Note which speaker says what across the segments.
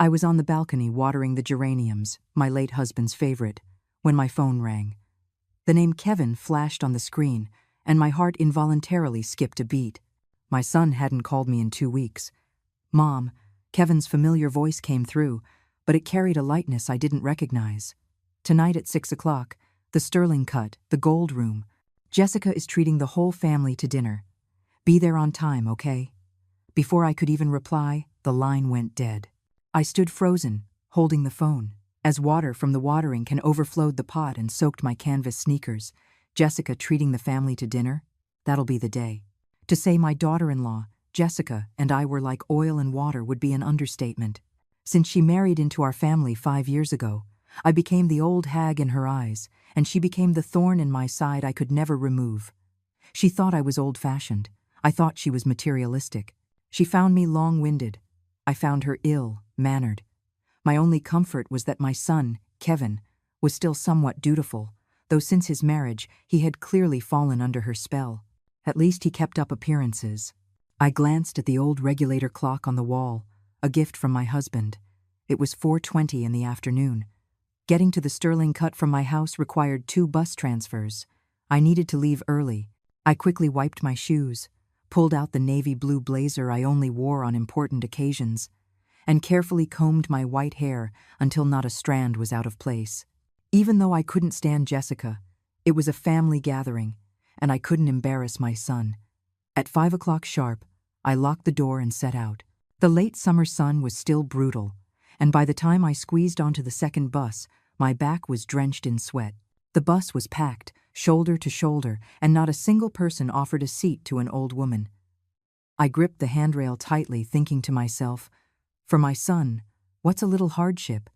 Speaker 1: I was on the balcony watering the geraniums, my late husband's favorite, when my phone rang. The name Kevin flashed on the screen, and my heart involuntarily skipped a beat. My son hadn't called me in 2 weeks. "Mom," Kevin's familiar voice came through, but it carried a lightness I didn't recognize. "Tonight at 6 o'clock, the Sterling Cut, the Gold Room. Jessica is treating the whole family to dinner. Be there on time, okay?" Before I could even reply, the line went dead. I stood frozen, holding the phone. As water from the watering can overflowed the pot and soaked my canvas sneakers. Jessica treating the family to dinner? That'll be the day. To say my daughter-in-law, Jessica, and I were like oil and water would be an understatement. Since she married into our family 5 years ago, I became the old hag in her eyes, and she became the thorn in my side I could never remove. She thought I was old-fashioned. I thought she was materialistic. She found me long-winded. I found her ill-mannered. My only comfort was that my son, Kevin, was still somewhat dutiful, though since his marriage he had clearly fallen under her spell. At least he kept up appearances. I glanced at the old regulator clock on the wall, a gift from my husband. It was 4:20 in the afternoon. Getting to the Sterling Cut from my house required 2 bus transfers. I needed to leave early. I quickly wiped my shoes, pulled out the navy blue blazer I only wore on important occasions, and carefully combed my white hair until not a strand was out of place. Even though I couldn't stand Jessica, it was a family gathering, and I couldn't embarrass my son. At 5 o'clock sharp, I locked the door and set out. The late summer sun was still brutal, and by the time I squeezed onto the second bus, my back was drenched in sweat. The bus was packed, shoulder to shoulder, and not a single person offered a seat to an old woman. I gripped the handrail tightly, thinking to myself, for my son, what's a little hardship?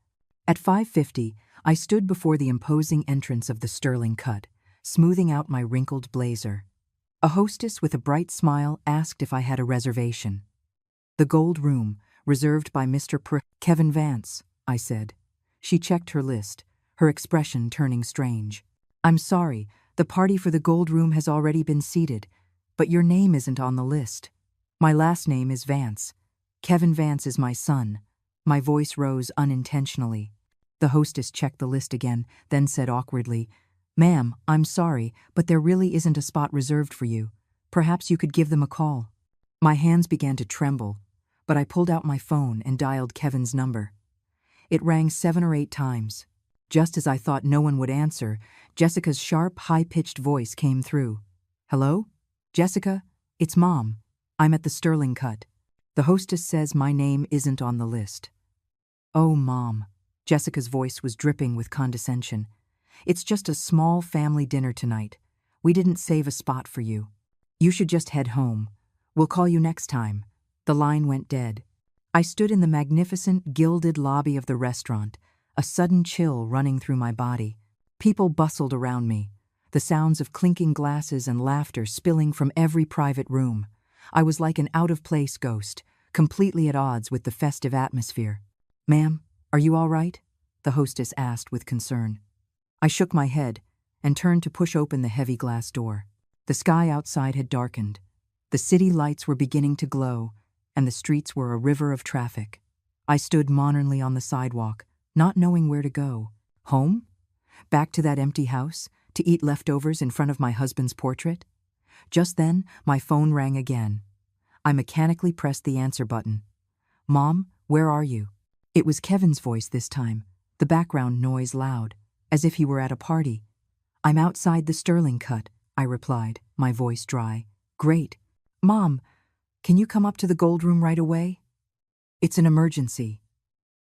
Speaker 1: At 5:50, I stood before the imposing entrance of the Sterling Cut, smoothing out my wrinkled blazer. A hostess with a bright smile asked if I had a reservation. "The Gold Room, reserved by Mr. Kevin Vance," I said. She checked her list, her expression turning strange. "I'm sorry, the party for the Gold Room has already been seated, but your name isn't on the list. My last name is Vance. Kevin Vance is my son." My voice rose unintentionally. The hostess checked the list again, then said awkwardly, "Ma'am, I'm sorry, but there really isn't a spot reserved for you. Perhaps you could give them a call." My hands began to tremble, but I pulled out my phone and dialed Kevin's number. It rang 7 or 8 times. Just as I thought no one would answer, Jessica's sharp, high-pitched voice came through. "Hello? Jessica? It's Mom. I'm at the Sterling Cut. The hostess says my name isn't on the list." "Oh, Mom." Jessica's voice was dripping with condescension. "It's just a small family dinner tonight. We didn't save a spot for you. You should just head home. We'll call you next time." The line went dead. I stood in the magnificent, gilded lobby of the restaurant, a sudden chill running through my body. People bustled around me, the sounds of clinking glasses and laughter spilling from every private room. I was like an out-of-place ghost, completely at odds with the festive atmosphere. "Ma'am, are you all right?" the hostess asked with concern. I shook my head and turned to push open the heavy glass door. The sky outside had darkened. The city lights were beginning to glow, and the streets were a river of traffic. I stood monotony on the sidewalk, not knowing where to go. Home? Back to that empty house, to eat leftovers in front of my husband's portrait? Just then, my phone rang again. I mechanically pressed the answer button. "Mom, where are you?" It was Kevin's voice this time, the background noise loud, as if he were at a party. "I'm outside the Sterling Cut," I replied, my voice dry. "Great. Mom, can you come up to the Gold Room right away?" "It's an emergency."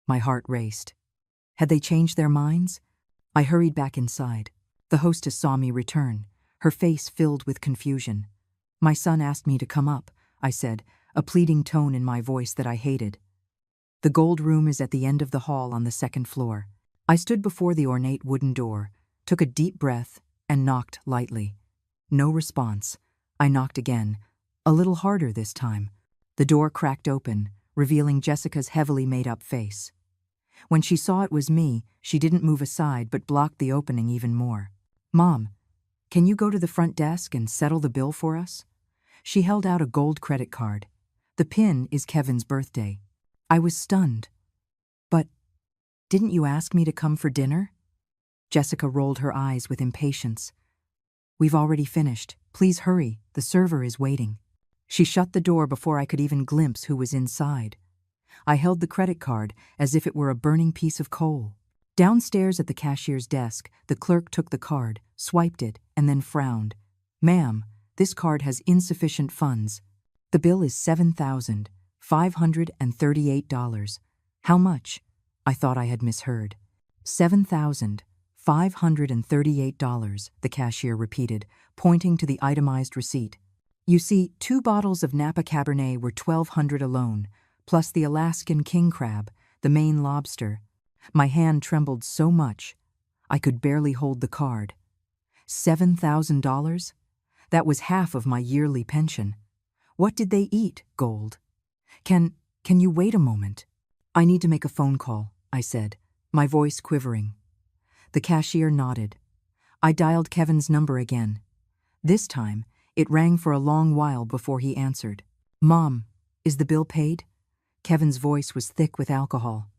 Speaker 1: My heart raced. Had they changed their minds? I hurried back inside. The hostess saw me return, her face filled with confusion. "My son asked me to come up," I said, a pleading tone in my voice that I hated. "The Gold Room is at the end of the hall on the 2nd floor." I stood before the ornate wooden door, took a deep breath, and knocked lightly. No response. I knocked again, a little harder this time. The door cracked open, revealing Jessica's heavily made-up face. When she saw it was me, she didn't move aside but blocked the opening even more. "Mom, can you go to the front desk and settle the bill for us?" She held out a gold credit card. "The PIN is Kevin's birthday." I was stunned. But didn't you ask me to come for dinner? Jessica rolled her eyes with impatience. We've already finished. Please hurry, the server is waiting. She shut the door before I could even glimpse who was inside. I held the credit card as if it were a burning piece of coal. Downstairs at the cashier's desk, the clerk took the card, swiped it, and then frowned. Ma'am, this card has insufficient funds. The bill is $7,538. How much? I thought I had misheard. $7,538, the cashier repeated, pointing to the itemized receipt. You see, 2 bottles of Napa Cabernet were $1,200 alone, plus the Alaskan king crab, the Maine lobster. My hand trembled so much, I could barely hold the card. $7,000? That was half of my yearly pension. What did they eat, Gold? Can you wait a moment? I need to make a phone call, I said, my voice quivering. The cashier nodded. I dialed Kevin's number again. This time, it rang for a long while before he answered. Mom, is the bill paid? Kevin's voice was thick with alcohol.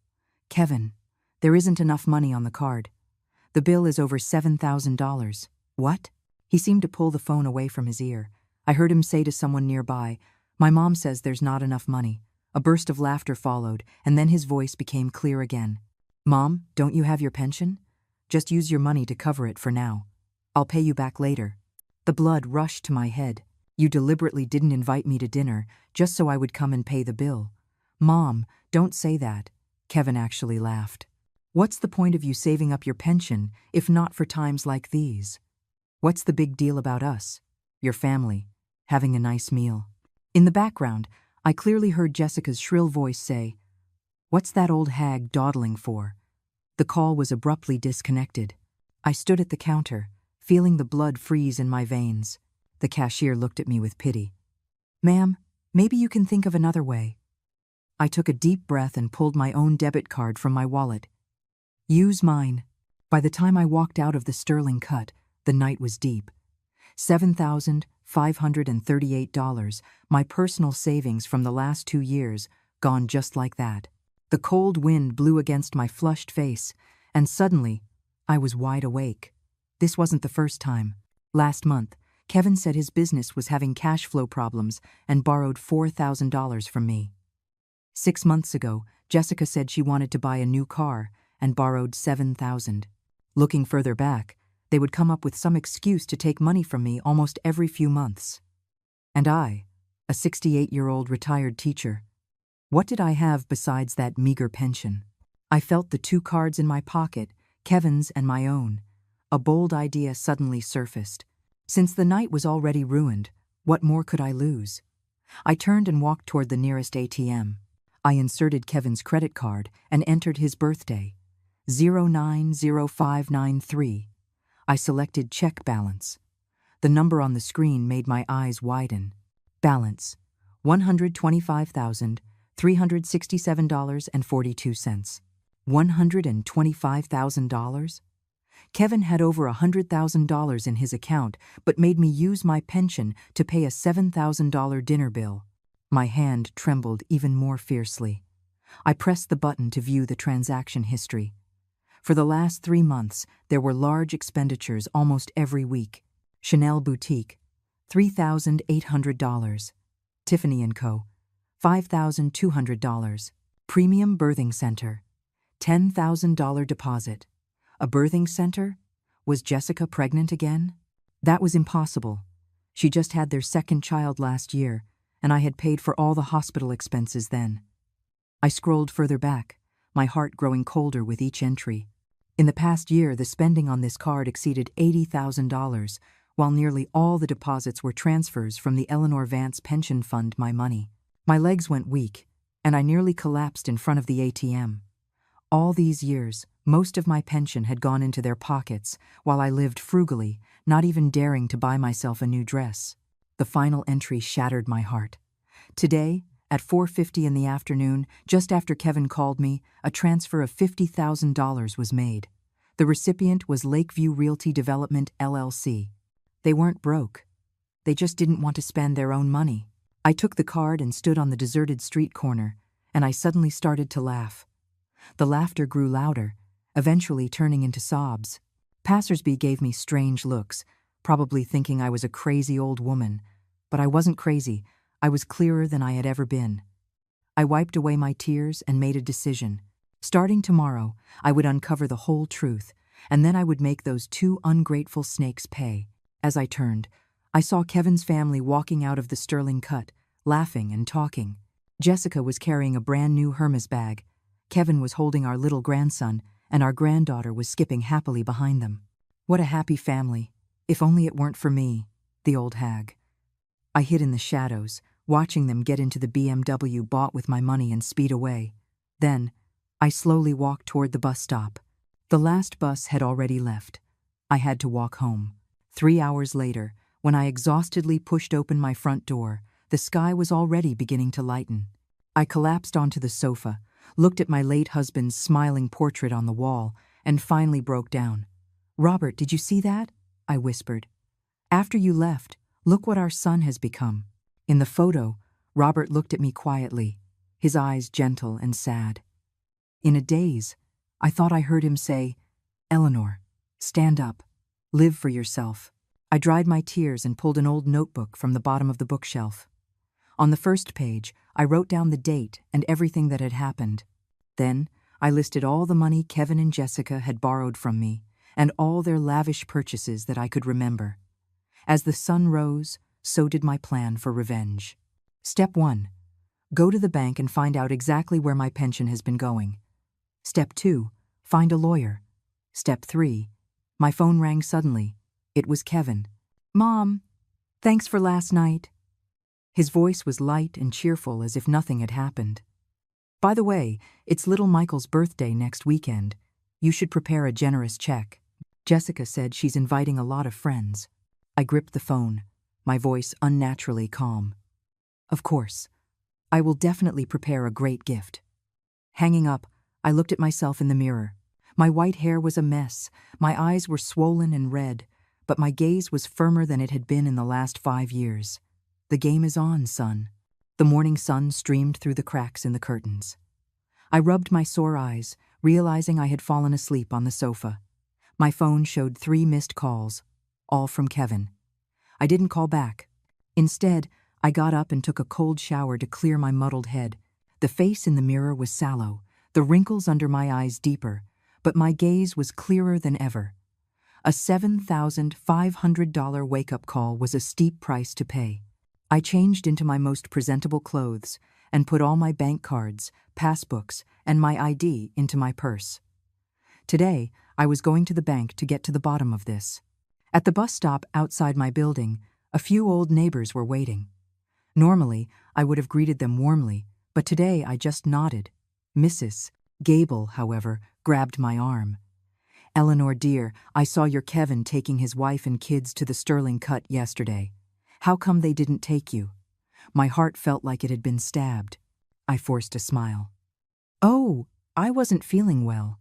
Speaker 1: Kevin, there isn't enough money on the card. The bill is over $7,000. What? He seemed to pull the phone away from his ear. I heard him say to someone nearby, My mom says there's not enough money. A burst of laughter followed, and then his voice became clear again. Mom, don't you have your pension? Just use your money to cover it for now. I'll pay you back later. The blood rushed to my head. You deliberately didn't invite me to dinner, just so I would come and pay the bill. Mom, don't say that. Kevin actually laughed. What's the point of you saving up your pension, if not for times like these? What's the big deal about us, your family, having a nice meal? In the background, I clearly heard Jessica's shrill voice say, What's that old hag dawdling for? The call was abruptly disconnected. I stood at the counter, feeling the blood freeze in my veins. The cashier looked at me with pity. Ma'am, maybe you can think of another way. I took a deep breath and pulled my own debit card from my wallet. Use mine. By the time I walked out of the Sterling Cut, the night was deep. $7,538, my personal savings from the last 2 years, gone just like that. The cold wind blew against my flushed face, and suddenly, I was wide awake. This wasn't the first time. Last month, Kevin said his business was having cash flow problems and borrowed $4,000 from me. 6 months ago, Jessica said she wanted to buy a new car and borrowed $7,000. Looking further back, they would come up with some excuse to take money from me almost every few months. And I, a 68-year-old retired teacher, what did I have besides that meager pension? I felt the 2 cards in my pocket, Kevin's and my own. A bold idea suddenly surfaced. Since the night was already ruined, what more could I lose? I turned and walked toward the nearest ATM. I inserted Kevin's credit card and entered his birthday, 090593. I selected check balance. The number on the screen made my eyes widen. Balance, $125,367.42. $125,000? Kevin had over $100,000 in his account, but made me use my pension to pay a $7,000 dinner bill. My hand trembled even more fiercely. I pressed the button to view the transaction history. For the last 3 months, there were large expenditures almost every week. Chanel Boutique, $3,800. Tiffany & Co., $5,200. Premium Birthing Center, $10,000 deposit. A birthing center? Was Jessica pregnant again? That was impossible. She just had their 2nd child last year, and I had paid for all the hospital expenses then. I scrolled further back, my heart growing colder with each entry. In the past year, the spending on this card exceeded $80,000, while nearly all the deposits were transfers from the Eleanor Vance pension fund my money. My legs went weak, and I nearly collapsed in front of the ATM. All these years, most of my pension had gone into their pockets, while I lived frugally, not even daring to buy myself a new dress. The final entry shattered my heart. Today, at 4:50 in the afternoon, just after Kevin called me, a transfer of $50,000 was made. The recipient was Lakeview Realty Development, LLC. They weren't broke. They just didn't want to spend their own money. I took the card and stood on the deserted street corner, and I suddenly started to laugh. The laughter grew louder, eventually turning into sobs. Passersby gave me strange looks, probably thinking I was a crazy old woman. But I wasn't crazy. I was clearer than I had ever been. I wiped away my tears and made a decision. Starting tomorrow, I would uncover the whole truth, and then I would make those two ungrateful snakes pay. As I turned, I saw Kevin's family walking out of the Sterling Cut, laughing and talking. Jessica was carrying a brand new Hermes bag. Kevin was holding our little grandson, and our granddaughter was skipping happily behind them. What a happy family. If only it weren't for me, the old hag. I hid in the shadows, watching them get into the BMW bought with my money and speed away. Then, I slowly walked toward the bus stop. The last bus had already left. I had to walk home. 3 hours later, when I exhaustedly pushed open my front door, the sky was already beginning to lighten. I collapsed onto the sofa, looked at my late husband's smiling portrait on the wall, and finally broke down. "Robert, did you see that?" I whispered. "After you left, look what our son has become." In the photo, Robert looked at me quietly, his eyes gentle and sad. In a daze, I thought I heard him say, "Eleanor, stand up, live for yourself." I dried my tears and pulled an old notebook from the bottom of the bookshelf. On the first page, I wrote down the date and everything that had happened. Then, I listed all the money Kevin and Jessica had borrowed from me and all their lavish purchases that I could remember. As the sun rose, so did my plan for revenge. Step 1. Go to the bank and find out exactly where my pension has been going. Step 2. Find a lawyer. Step 3. My phone rang suddenly. It was Kevin. "Mom, thanks for last night." His voice was light and cheerful as if nothing had happened. "By the way, it's little Michael's birthday next weekend. You should prepare a generous check. Jessica said she's inviting a lot of friends." I gripped the phone, my voice unnaturally calm. "Of course. I will definitely prepare a great gift." Hanging up, I looked at myself in the mirror. My white hair was a mess, my eyes were swollen and red, but my gaze was firmer than it had been in the last 5 years. "The game is on, son." The morning sun streamed through the cracks in the curtains. I rubbed my sore eyes, realizing I had fallen asleep on the sofa. My phone showed 3 missed calls, all from Kevin. I didn't call back. Instead, I got up and took a cold shower to clear my muddled head. The face in the mirror was sallow, the wrinkles under my eyes deeper, but my gaze was clearer than ever. A $7,500 wake-up call was a steep price to pay. I changed into my most presentable clothes and put all my bank cards, passbooks, and my ID into my purse. Today, I was going to the bank to get to the bottom of this. At the bus stop outside my building, a few old neighbors were waiting. Normally, I would have greeted them warmly, but today I just nodded. Mrs. Gable, however, grabbed my arm. "Eleanor, dear, I saw your Kevin taking his wife and kids to the Sterling Cut yesterday. How come they didn't take you?" My heart felt like it had been stabbed. I forced a smile. "Oh, I wasn't feeling well."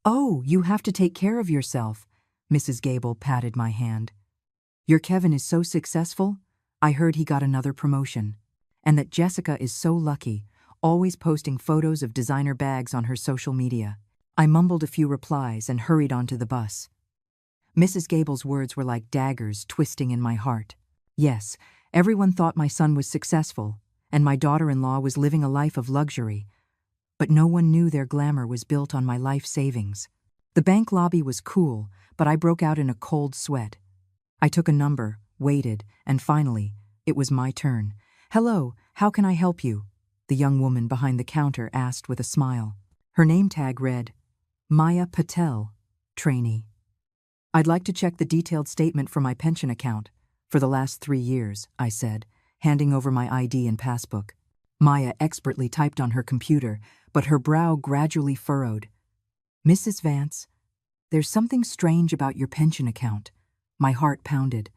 Speaker 1: "Oh, you have to take care of yourself." Mrs. Gable patted my hand. "Your Kevin is so successful. I heard he got another promotion. And that Jessica is so lucky, always posting photos of designer bags on her social media." I mumbled a few replies and hurried onto the bus. Mrs. Gable's words were like daggers twisting in my heart. Yes, everyone thought my son was successful, and my daughter-in-law was living a life of luxury, but no one knew their glamour was built on my life savings. The bank lobby was cool, but I broke out in a cold sweat. I took a number, waited, and finally, it was my turn. "Hello, how can I help you?" the young woman behind the counter asked with a smile. Her name tag read, Maya Patel, trainee. "I'd like to check the detailed statement for my pension account for the last 3 years," I said, handing over my ID and passbook. Maya expertly typed on her computer, but her brow gradually furrowed. "Mrs. Vance, there's something strange about your pension account." My heart pounded.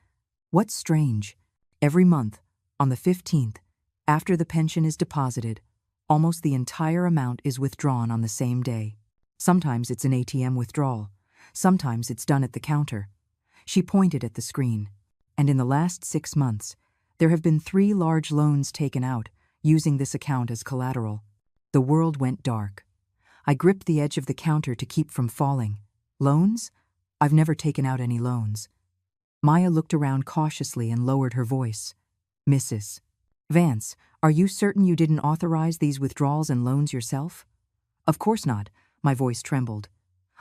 Speaker 1: "What's strange?" "Every month, on the 15th, after the pension is deposited, almost the entire amount is withdrawn on the same day. Sometimes it's an ATM withdrawal. Sometimes it's done at the counter." She pointed at the screen. "And in the last 6 months, there have been 3 large loans taken out, using this account as collateral." The world went dark. I gripped the edge of the counter to keep from falling. Loans? I've never taken out any loans. Maya looked around cautiously and lowered her voice. Mrs. Vance, are you certain you didn't authorize these withdrawals and loans yourself? Of course not, my voice trembled.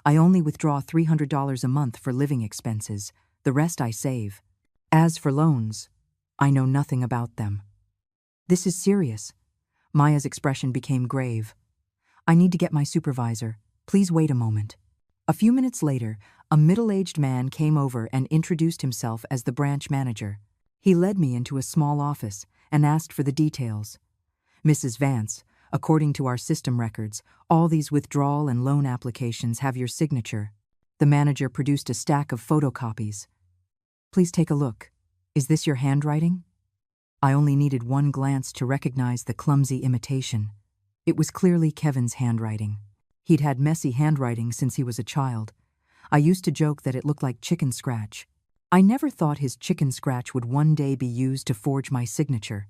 Speaker 1: I only withdraw $300 a month for living expenses. The rest I save. As for loans, I know nothing about them. This is serious. Maya's expression became grave. I need to get my supervisor. Please wait a moment. A few minutes later, a middle-aged man came over and introduced himself as the branch manager. He led me into a small office and asked for the details. Mrs. Vance, according to our system records, all these withdrawal and loan applications have your signature. The manager produced a stack of photocopies. Please take a look. Is this your handwriting? I only needed one glance to recognize the clumsy imitation. It was clearly Kevin's handwriting. He'd had messy handwriting since he was a child. I used to joke that it looked like chicken scratch. I never thought his chicken scratch would one day be used to forge my signature.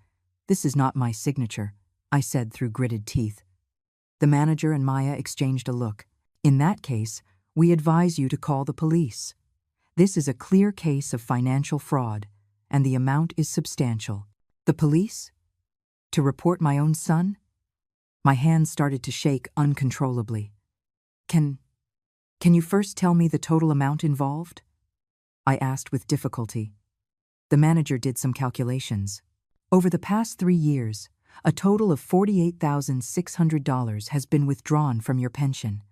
Speaker 1: This is not my signature, I said through gritted teeth. The manager and Maya exchanged a look. In that case, we advise you to call the police. This is a clear case of financial fraud, and the amount is substantial. The police? To report my own son? My hands started to shake uncontrollably. Can you first tell me the total amount involved? I asked with difficulty. The manager did some calculations. Over the past 3 years, a total of $48,600 has been withdrawn from your pension.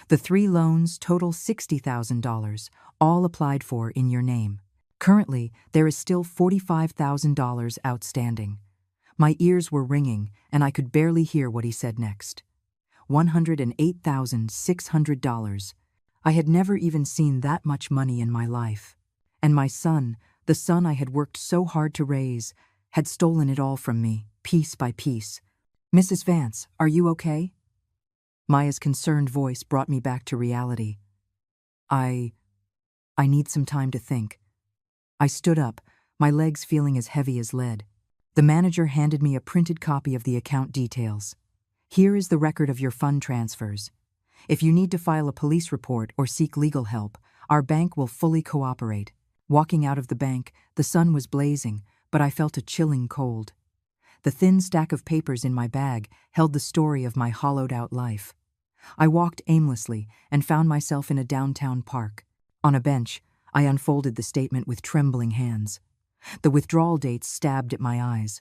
Speaker 1: The 3 loans total $60,000, all applied for in your name. Currently, there is still $45,000 outstanding. My ears were ringing, and I could barely hear what he said next. $108,600. I had never even seen that much money in my life. And my son, the son I had worked so hard to raise, had stolen it all from me, piece by piece. Mrs. Vance, are you okay? Maya's concerned voice brought me back to reality. I need some time to think. I stood up, my legs feeling as heavy as lead. The manager handed me a printed copy of the account details. Here is the record of your fund transfers. If you need to file a police report or seek legal help, our bank will fully cooperate. Walking out of the bank, the sun was blazing, but I felt a chilling cold. The thin stack of papers in my bag held the story of my hollowed-out life. I walked aimlessly and found myself in a downtown park. On a bench, I unfolded the statement with trembling hands. The withdrawal dates stabbed at my eyes.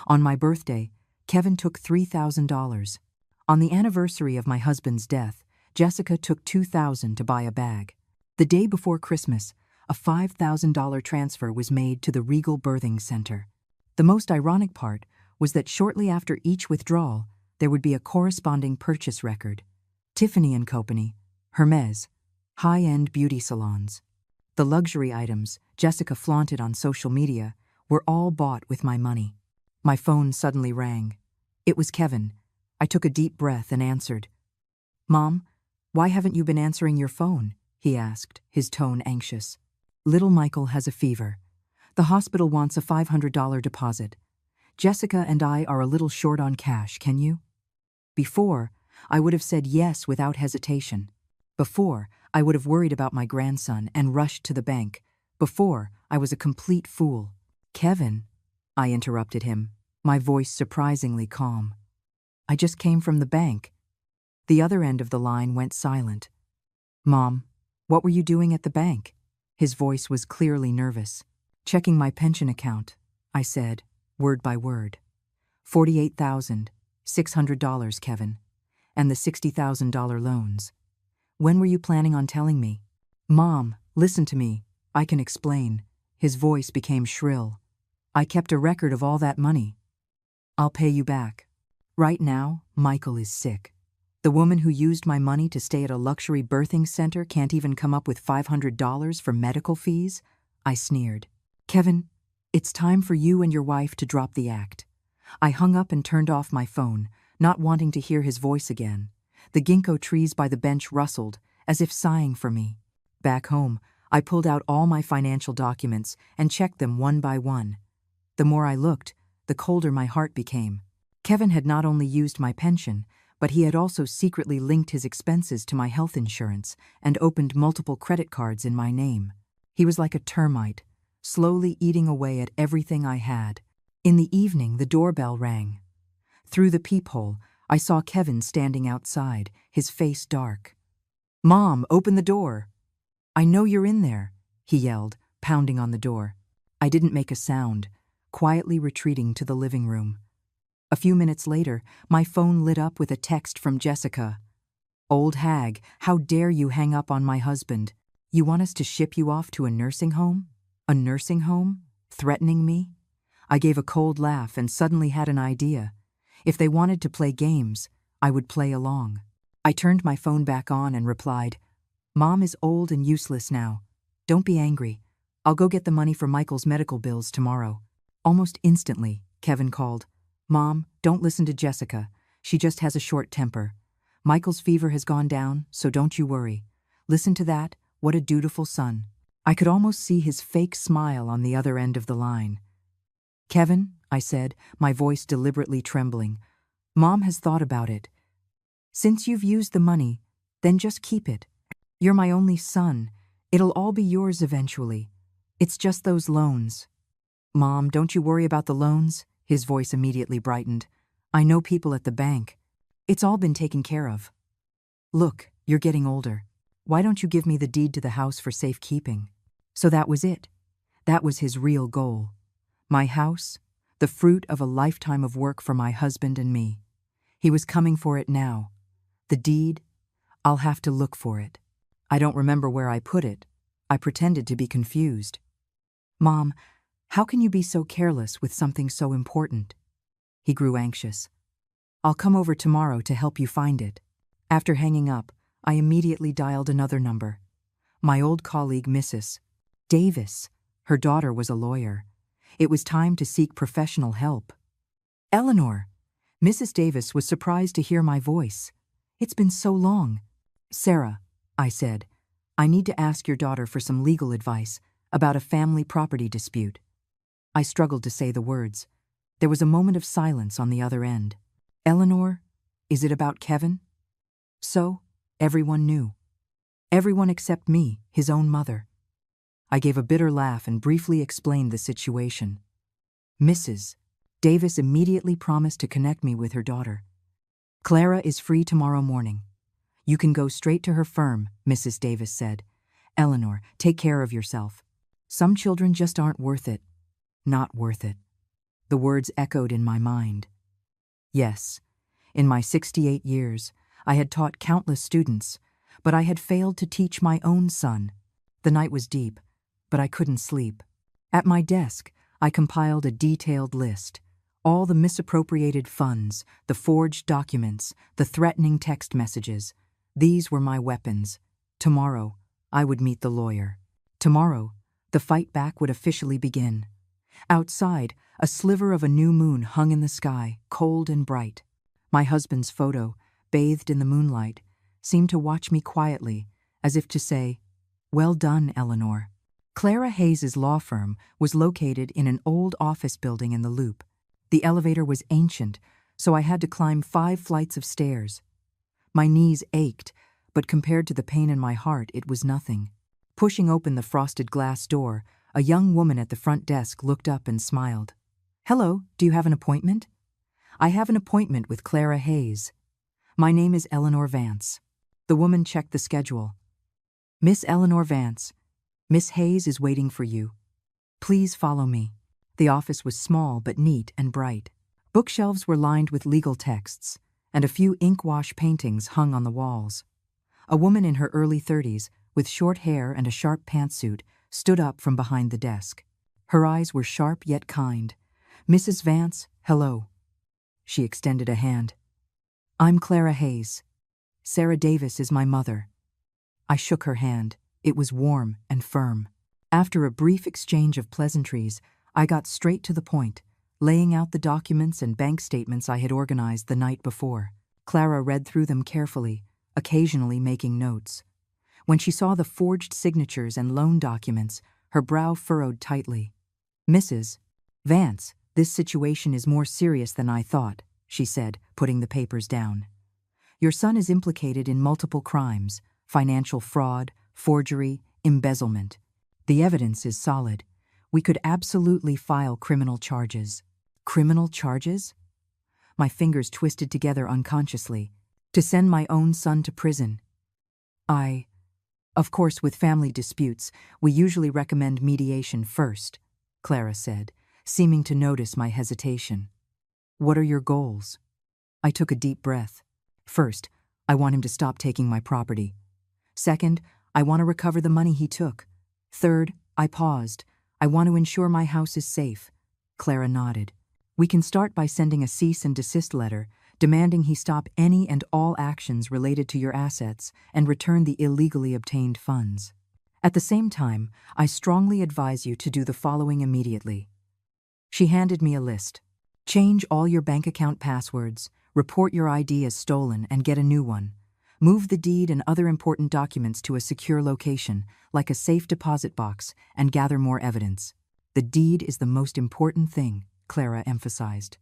Speaker 1: On my birthday, Kevin took $3,000. On the anniversary of my husband's death, Jessica took $2,000 to buy a bag. The day before Christmas, a $5,000 transfer was made to the Regal Birthing Center. The most ironic part was that shortly after each withdrawal, there would be a corresponding purchase record. Tiffany & Company, Hermes, high-end beauty salons. The luxury items Jessica flaunted on social media were all bought with my money. My phone suddenly rang. It was Kevin. I took a deep breath and answered. "Mom, why haven't you been answering your phone?" he asked, his tone anxious. "Little Michael has a fever. The hospital wants a $500 deposit. Jessica and I are a little short on cash, can you?" Before, I would have said yes without hesitation. Before, I would have worried about my grandson and rushed to the bank. Before, I was a complete fool. "Kevin," I interrupted him, my voice surprisingly calm. "I just came from the bank." The other end of the line went silent. "Mom, what were you doing at the bank?" His voice was clearly nervous. "Checking my pension account," I said, word by word. $48,600, Kevin, and the $60,000 loans. When were you planning on telling me?" "Mom, listen to me. I can explain." His voice became shrill. "I kept a record of all that money. I'll pay you back. Right now, Michael is sick. The woman who used my money to stay at a luxury birthing center can't even come up with $500 for medical fees?" I sneered. "Kevin, it's time for you and your wife to drop the act." I hung up and turned off my phone, not wanting to hear his voice again. The ginkgo trees by the bench rustled, as if sighing for me. Back home, I pulled out all my financial documents and checked them one by one. The more I looked, the colder my heart became. Kevin had not only used my pension, but he had also secretly linked his expenses to my health insurance and opened multiple credit cards in my name. He was like a termite, slowly eating away at everything I had. In the evening, the doorbell rang. Through the peephole, I saw Kevin standing outside, his face dark. "Mom, open the door." "I know you're in there," he yelled, pounding on the door. I didn't make a sound, quietly retreating to the living room. A few minutes later, my phone lit up with a text from Jessica. "Old hag, how dare you hang up on my husband? You want us to ship you off to a nursing home? A nursing home? Threatening me?" I gave a cold laugh and suddenly had an idea. If they wanted to play games, I would play along. I turned my phone back on and replied, "Mom is old and useless now. Don't be angry. I'll go get the money for Michael's medical bills tomorrow." Almost instantly, Kevin called, "Mom, don't listen to Jessica. She just has a short temper. Michael's fever has gone down, so don't you worry. Listen to that, what a dutiful son." I could almost see his fake smile on the other end of the line. "Kevin," I said, my voice deliberately trembling, "Mom has thought about it. Since you've used the money, then just keep it. You're my only son. It'll all be yours eventually. It's just those loans." "Mom, don't you worry about the loans." His voice immediately brightened. "I know people at the bank. It's all been taken care of. Look, you're getting older. Why don't you give me the deed to the house for safekeeping?" So that was it. That was his real goal. My house, the fruit of a lifetime of work for my husband and me. He was coming for it now. The deed, I'll have to look for it. I don't remember where I put it. I pretended to be confused. "Mom, how can you be so careless with something so important?" He grew anxious. "I'll come over tomorrow to help you find it." After hanging up, I immediately dialed another number. My old colleague, Mrs. Davis. Her daughter was a lawyer. It was time to seek professional help. "Eleanor." Mrs. Davis was surprised to hear my voice. "It's been so long." "Sarah," I said, "I need to ask your daughter for some legal advice about a family property dispute." I struggled to say the words. There was a moment of silence on the other end. "Eleanor, is it about Kevin?" So, everyone knew. Everyone except me, his own mother. I gave a bitter laugh and briefly explained the situation. Mrs. Davis immediately promised to connect me with her daughter. "Clara is free tomorrow morning. You can go straight to her firm," Mrs. Davis said. "Eleanor, take care of yourself. Some children just aren't worth it." Not worth it. The words echoed in my mind. Yes, in my 68 years, I had taught countless students, but I had failed to teach my own son. The night was deep, but I couldn't sleep. At my desk, I compiled a detailed list. All the misappropriated funds, the forged documents, the threatening text messages. These were my weapons. Tomorrow, I would meet the lawyer. Tomorrow, the fight back would officially begin. Outside, a sliver of a new moon hung in the sky, cold and bright. My husband's photo, bathed in the moonlight, seemed to watch me quietly, as if to say, "Well done, Eleanor." Clara Hayes's law firm was located in an old office building in the Loop. The elevator was ancient, so I had to climb 5 flights of stairs. My knees ached, but compared to the pain in my heart, it was nothing. Pushing open the frosted glass door, a young woman at the front desk looked up and smiled. "Hello, do you have an appointment?" "I have an appointment with Clara Hayes. My name is Eleanor Vance." The woman checked the schedule. "Miss Eleanor Vance, Miss Hayes is waiting for you. Please follow me." The office was small but neat and bright. Bookshelves were lined with legal texts, and a few ink-wash paintings hung on the walls. A woman in her early 30s, with short hair and a sharp pantsuit, stood up from behind the desk. Her eyes were sharp yet kind. "Mrs. Vance, hello." She extended a hand. "I'm Clara Hayes. Sarah Davis is my mother." I shook her hand. It was warm and firm. After a brief exchange of pleasantries, I got straight to the point, laying out the documents and bank statements I had organized the night before. Clara read through them carefully, occasionally making notes. When she saw the forged signatures and loan documents, her brow furrowed tightly. "Mrs. Vance, this situation is more serious than I thought," she said, putting the papers down. Your son is implicated in multiple crimes: financial fraud, forgery, embezzlement. The evidence is solid. We could absolutely file criminal charges." Criminal charges? My fingers twisted together unconsciously. To send my own son to prison. Of course, with family disputes, we usually recommend mediation first, Clara said, seeming to notice my hesitation. "What are your goals?" I took a deep breath. "First, I want him to stop taking my property. Second, I want to recover the money he took. Third," I paused, "I want to ensure my house is safe." Clara nodded. "We can start by sending a cease and desist letter, demanding he stop any and all actions related to your assets and return the illegally obtained funds. At the same time, I strongly advise you to do the following immediately." She handed me a list. "Change all your bank account passwords, report your ID as stolen and get a new one. Move the deed and other important documents to a secure location, like a safe deposit box, and gather more evidence." "The deed is the most important thing," Clara emphasized.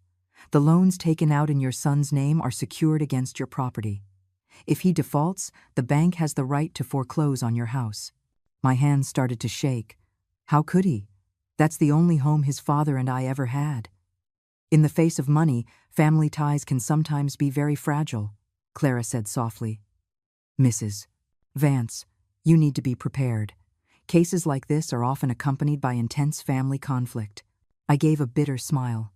Speaker 1: "The loans taken out in your son's name are secured against your property. If he defaults, the bank has the right to foreclose on your house." My hands started to shake. How could he? That's the only home his father and I ever had. "In the face of money, family ties can sometimes be very fragile," Clara said softly. "Mrs. Vance, you need to be prepared. Cases like this are often accompanied by intense family conflict." I gave a bitter smile.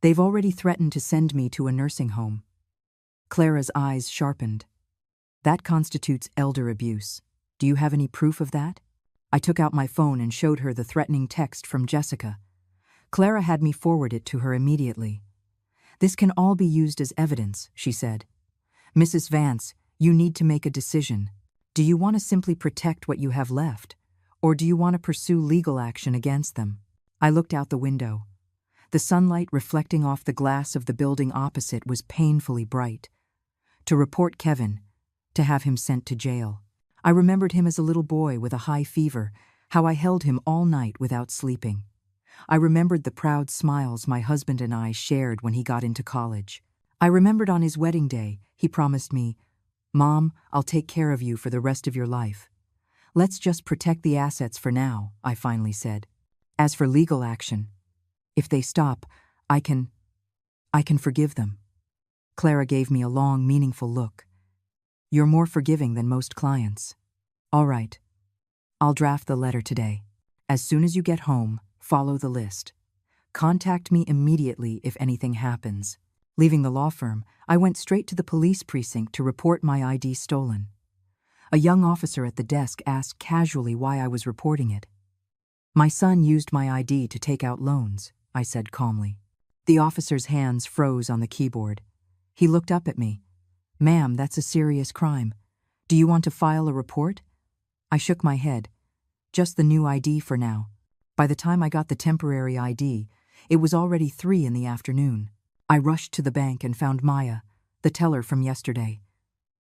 Speaker 1: "They've already threatened to send me to a nursing home." Clara's eyes sharpened. "That constitutes elder abuse. Do you have any proof of that?" I took out my phone and showed her the threatening text from Jessica. Clara had me forward it to her immediately. "This can all be used as evidence," she said. "Mrs. Vance, you need to make a decision. Do you want to simply protect what you have left, or do you want to pursue legal action against them?" I looked out the window. The sunlight reflecting off the glass of the building opposite was painfully bright. To report Kevin, to have him sent to jail. I remembered him as a little boy with a high fever, how I held him all night without sleeping. I remembered the proud smiles my husband and I shared when he got into college. I remembered on his wedding day, he promised me, "Mom, I'll take care of you for the rest of your life." "Let's just protect the assets for now," I finally said. "As for legal action, if they stop, I can forgive them." Clara gave me a long, meaningful look. "You're more forgiving than most clients." "All right. I'll draft the letter today. As soon as you get home, follow the list. Contact me immediately if anything happens." Leaving the law firm, I went straight to the police precinct to report my ID stolen. A young officer at the desk asked casually why I was reporting it. "My son used my ID to take out loans," I said calmly. The officer's hands froze on the keyboard. He looked up at me. "Ma'am, that's a serious crime. Do you want to file a report?" I shook my head. "Just the new ID for now." By the time I got the temporary ID, it was already 3 in the afternoon. I rushed to the bank and found Maya, the teller from yesterday.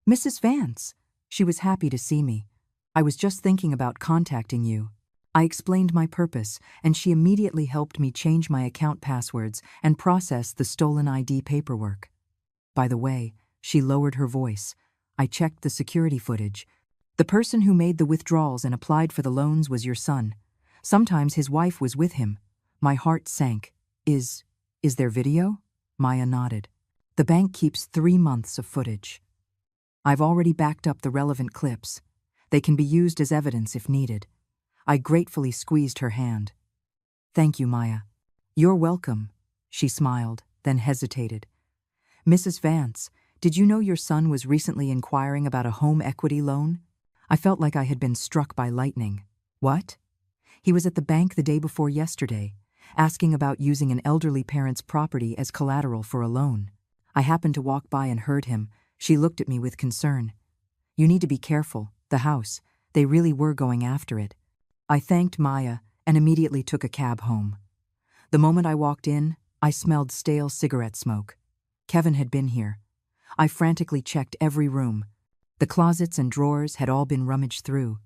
Speaker 1: "Mrs. Vance." She was happy to see me. "I was just thinking about contacting you." I explained my purpose, and she immediately helped me change my account passwords and process the stolen ID paperwork. "By the way," she lowered her voice, "I checked the security footage. The person who made the withdrawals and applied for the loans was your son. Sometimes his wife was with him." My heart sank. Is there video?" Maya nodded. "The bank keeps 3 months of footage. I've already backed up the relevant clips. They can be used as evidence if needed." I gratefully squeezed her hand. "Thank you, Maya." "You're welcome," she smiled, then hesitated. "Mrs. Vance, did you know your son was recently inquiring about a home equity loan?" I felt like I had been struck by lightning. "What?" "He was at the bank the day before yesterday, asking about using an elderly parent's property as collateral for a loan. I happened to walk by and heard him." She looked at me with concern. "You need to be careful. The house, they really were going after it." I thanked Maya and immediately took a cab home. The moment I walked in, I smelled stale cigarette smoke. Kevin had been here. I frantically checked every room. The closets and drawers had all been rummaged through.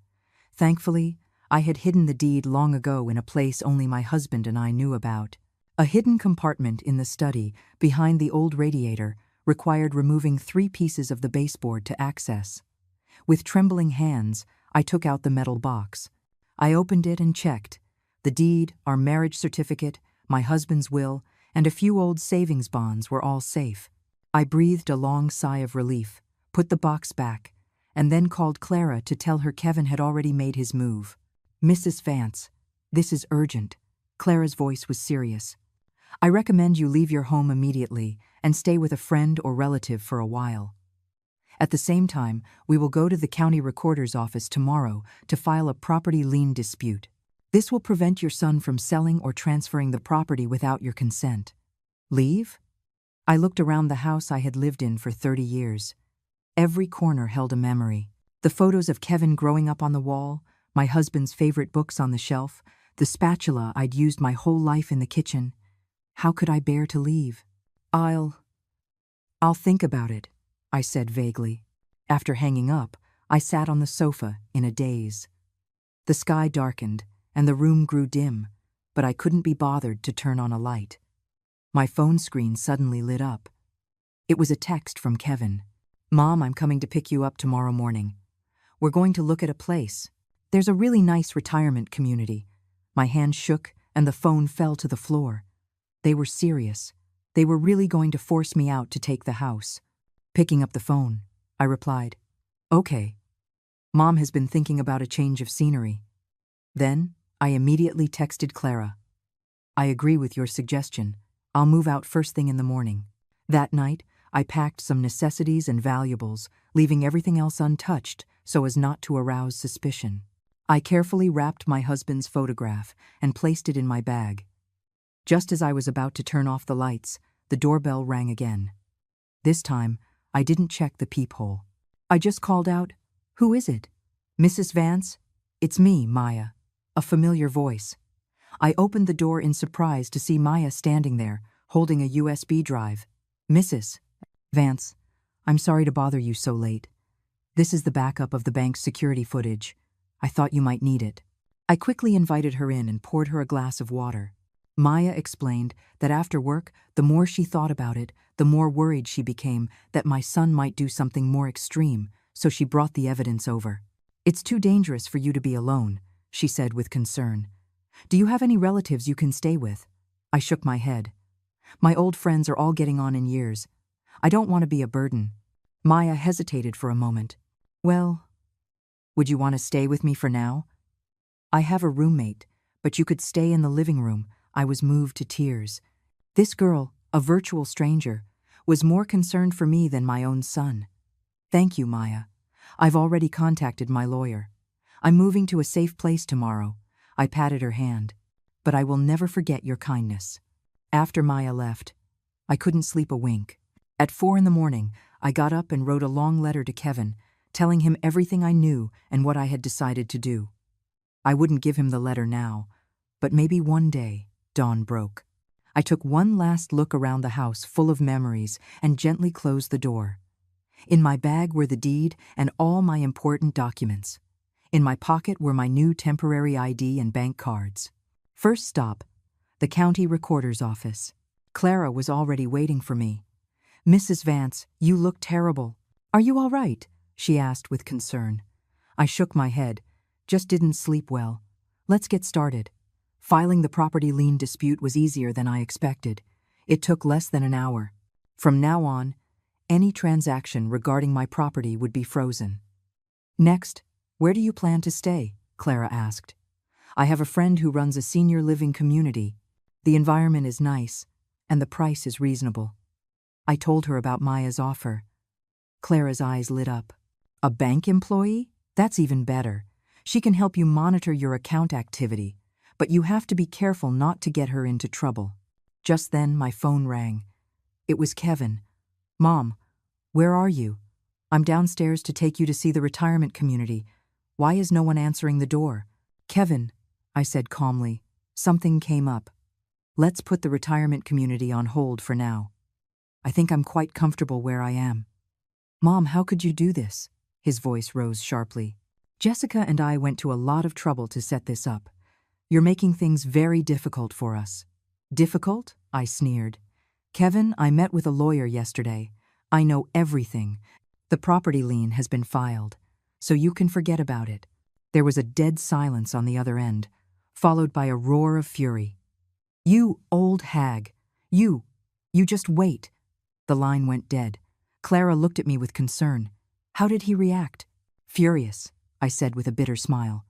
Speaker 1: Thankfully, I had hidden the deed long ago in a place only my husband and I knew about. A hidden compartment in the study, behind the old radiator, required removing 3 pieces of the baseboard to access. With trembling hands, I took out the metal box. I opened it and checked. The deed, our marriage certificate, my husband's will, and a few old savings bonds were all safe. I breathed a long sigh of relief, put the box back, and then called Clara to tell her Kevin had already made his move. "Mrs. Vance, this is urgent." Clara's voice was serious. "I recommend you leave your home immediately and stay with a friend or relative for a while. At the same time, we will go to the county recorder's office tomorrow to file a property lien dispute. This will prevent your son from selling or transferring the property without your consent." Leave? I looked around the house I had lived in for 30 years. Every corner held a memory. The photos of Kevin growing up on the wall, my husband's favorite books on the shelf, the spatula I'd used my whole life in the kitchen. How could I bear to leave? I'll think about it," I said vaguely. After hanging up, I sat on the sofa in a daze. The sky darkened, and the room grew dim, but I couldn't be bothered to turn on a light. My phone screen suddenly lit up. It was a text from Kevin. "Mom, I'm coming to pick you up tomorrow morning. We're going to look at a place. There's a really nice retirement community." My hand shook, and the phone fell to the floor. They were serious. They were really going to force me out to take the house. Picking up the phone, I replied, "Okay. Mom has been thinking about a change of scenery." Then, I immediately texted Clara. "I agree with your suggestion. I'll move out first thing in the morning." That night, I packed some necessities and valuables, leaving everything else untouched so as not to arouse suspicion. I carefully wrapped my husband's photograph and placed it in my bag. Just as I was about to turn off the lights, the doorbell rang again. This time, I didn't check the peephole. I just called out, "Who is it?" "Mrs. Vance?" "It's me, Maya." A familiar voice. I opened the door in surprise to see Maya standing there, holding a USB drive. "Mrs. Vance, I'm sorry to bother you so late. This is the backup of the bank's security footage. I thought you might need it." I quickly invited her in and poured her a glass of water. Maya explained that after work, the more she thought about it, the more worried she became that my son might do something more extreme, so she brought the evidence over. "It's too dangerous for you to be alone," she said with concern. "Do you have any relatives you can stay with?" I shook my head. "My old friends are all getting on in years. I don't want to be a burden." Maya hesitated for a moment. "Well, would you want to stay with me for now? I have a roommate, but you could stay in the living room." I was moved to tears. This girl, a virtual stranger, was more concerned for me than my own son. "Thank you, Maya. I've already contacted my lawyer. I'm moving to a safe place tomorrow." I patted her hand. "But I will never forget your kindness." After Maya left, I couldn't sleep a wink. At 4 in the morning, I got up and wrote a long letter to Kevin, telling him everything I knew and what I had decided to do. I wouldn't give him the letter now, but maybe one day. Dawn broke. I took one last look around the house full of memories and gently closed the door. In my bag were the deed and all my important documents. In my pocket were my new temporary ID and bank cards. First stop, the county recorder's office. Clara was already waiting for me. "Mrs. Vance, you look terrible. Are you all right?" she asked with concern. I shook my head. "Just didn't sleep well. Let's get started." Filing the property lien dispute was easier than I expected. It took less than an hour. From now on, any transaction regarding my property would be frozen. "Next, where do you plan to stay?" Clara asked. "I have a friend who runs a senior living community. The environment is nice, and the price is reasonable." I told her about Maya's offer. Clara's eyes lit up. "A bank employee? That's even better. She can help you monitor your account activity, but you have to be careful not to get her into trouble." Just then, my phone rang. It was Kevin. "Mom, where are you? I'm downstairs to take you to see the retirement community. Why is no one answering the door?" "Kevin," I said calmly, "something came up. Let's put the retirement community on hold for now. I think I'm quite comfortable where I am." "Mom, how could you do this?" His voice rose sharply. "Jessica and I went to a lot of trouble to set this up. You're making things very difficult for us." "Difficult?" I sneered. "Kevin, I met with a lawyer yesterday. I know everything. The property lien has been filed, so you can forget about it." There was a dead silence on the other end, followed by a roar of fury. "You old hag! You just wait." The line went dead. Clara looked at me with concern. How did he react? "Furious," I said with a bitter smile.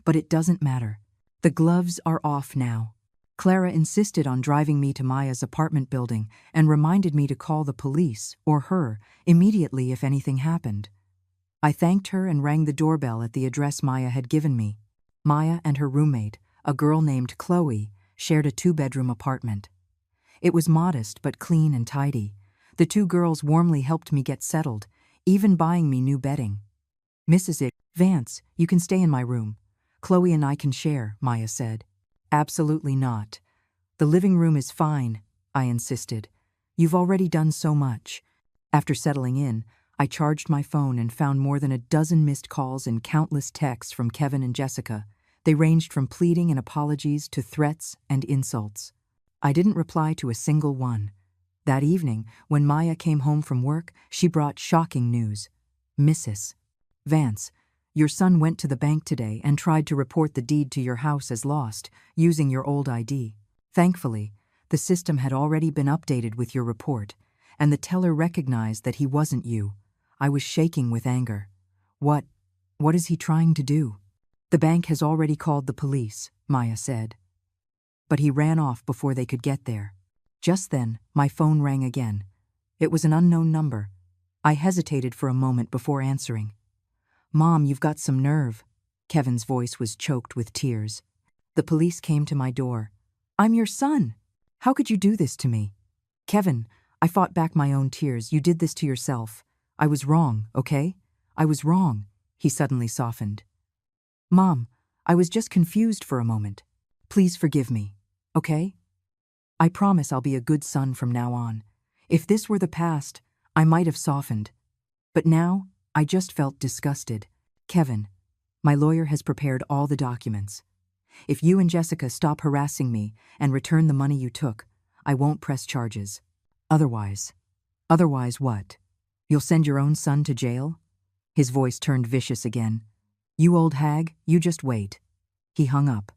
Speaker 1: "But it doesn't matter. The gloves are off now." Clara insisted on driving me to Maya's apartment building and reminded me to call the police, or her, immediately if anything happened. I thanked her and rang the doorbell at the address Maya had given me. Maya and her roommate, a girl named Chloe, shared a 2-bedroom apartment. It was modest but clean and tidy. The 2 girls warmly helped me get settled, even buying me new bedding. "Mrs. Vance, you can stay in my room. Chloe and I can share," Maya said. "Absolutely not. The living room is fine," I insisted. "You've already done so much." After settling in, I charged my phone and found more than a dozen missed calls and countless texts from Kevin and Jessica. They ranged from pleading and apologies to threats and insults. I didn't reply to a single one. That evening, when Maya came home from work, she brought shocking news. "Mrs. Vance, your son went to the bank today and tried to report the deed to your house as lost, using your old ID. Thankfully, the system had already been updated with your report, and the teller recognized that he wasn't you." I was shaking with anger. What is he trying to do?" "The bank has already called the police," Maya said. But he ran off before they could get there. Just then, my phone rang again. It was an unknown number. I hesitated for a moment before answering. "Mom, you've got some nerve." Kevin's voice was choked with tears. "The police came to my door." "I'm your son. How could you do this to me?" "Kevin," I fought back my own tears. "You did this to yourself. I was wrong, okay? I was wrong." He suddenly softened. "Mom, I was just confused for a moment. Please forgive me, okay? I promise I'll be a good son from now on. If this were the past, I might have softened. But now, I just felt disgusted. Kevin, my lawyer has prepared all the documents. If you and Jessica stop harassing me and return the money you took, I won't press charges. Otherwise what? You'll send your own son to jail?" His voice turned vicious again. "You old hag, you just wait." He hung up.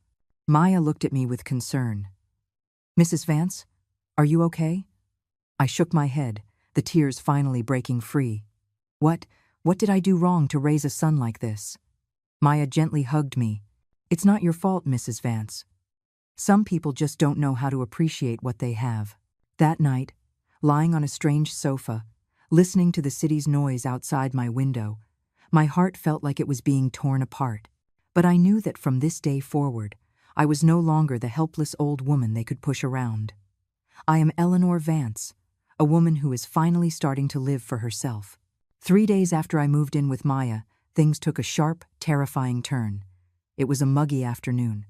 Speaker 1: Maya looked at me with concern. "Mrs. Vance, are you okay?" I shook my head, the tears finally breaking free. What did I do wrong to raise a son like this?" Maya gently hugged me. "It's not your fault, Mrs. Vance. Some people just don't know how to appreciate what they have." That night, lying on a strange sofa, listening to the city's noise outside my window, my heart felt like it was being torn apart. But I knew that from this day forward, I was no longer the helpless old woman they could push around. I am Eleanor Vance, a woman who is finally starting to live for herself. 3 days after I moved in with Maya, things took a sharp, terrifying turn. It was a muggy afternoon.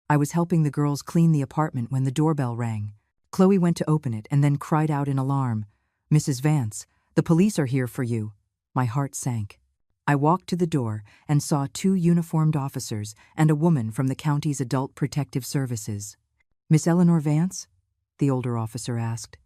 Speaker 1: I was helping the girls clean the apartment when the doorbell rang. Chloe went to open it and then cried out in alarm, "Mrs. Vance, the police are here for you." My heart sank. I walked to the door and saw 2 uniformed officers and a woman from the county's Adult Protective Services. "Miss Eleanor Vance?" the older officer asked.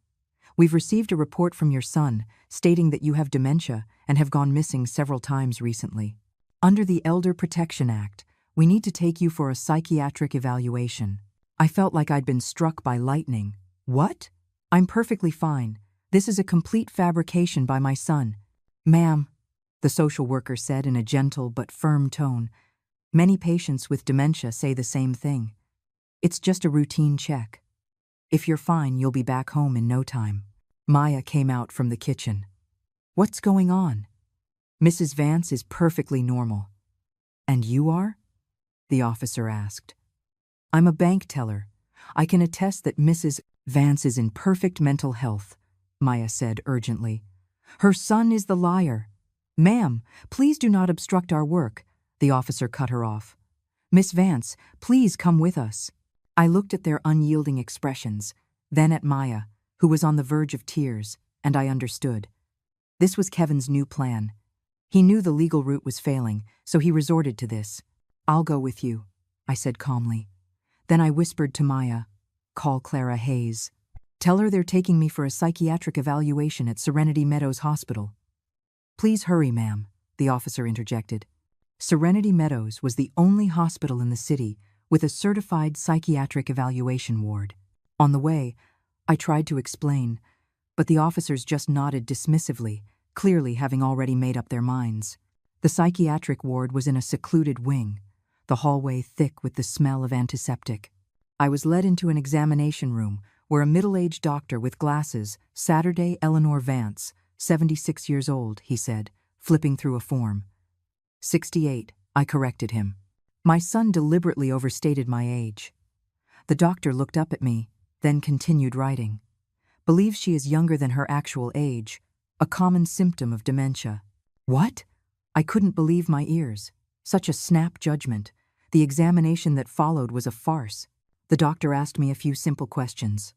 Speaker 1: "We've received a report from your son stating that you have dementia and have gone missing several times recently. Under the Elder Protection Act, we need to take you for a psychiatric evaluation." I felt like I'd been struck by lightning. "What?" "I'm perfectly fine. This is a complete fabrication by my son." "Ma'am," the social worker said in a gentle but firm tone, "many patients with dementia say the same thing. It's just a routine check. If you're fine, you'll be back home in no time." Maya came out from the kitchen. "What's going on?" "Mrs. Vance is perfectly normal." "And you are?" the officer asked. "I'm a bank teller. I can attest that Mrs. Vance is in perfect mental health," Maya said urgently. "Her son is the liar." "Ma'am, please do not obstruct our work," the officer cut her off. "Miss Vance, please come with us." I looked at their unyielding expressions, then at Maya, who was on the verge of tears, and I understood. This was Kevin's new plan. He knew the legal route was failing, so he resorted to this. "I'll go with you," I said calmly. Then I whispered to Maya, "Call Clara Hayes." Tell her they're taking me for a psychiatric evaluation at Serenity Meadows Hospital. Please hurry, ma'am, the officer interjected. Serenity Meadows was the only hospital in the city with a certified psychiatric evaluation ward. On the way, I tried to explain, but the officers just nodded dismissively, clearly having already made up their minds. The psychiatric ward was in a secluded wing, the hallway thick with the smell of antiseptic. I was led into an examination room where a middle-aged doctor with glasses, Saturday Eleanor Vance, 76 years old, he said, flipping through a form. 68, I corrected him. My son deliberately overstated my age. The doctor looked up at me, then continued writing. Believes she is younger than her actual age, a common symptom of dementia. What? I couldn't believe my ears. Such a snap judgment. The examination that followed was a farce. The doctor asked me a few simple questions.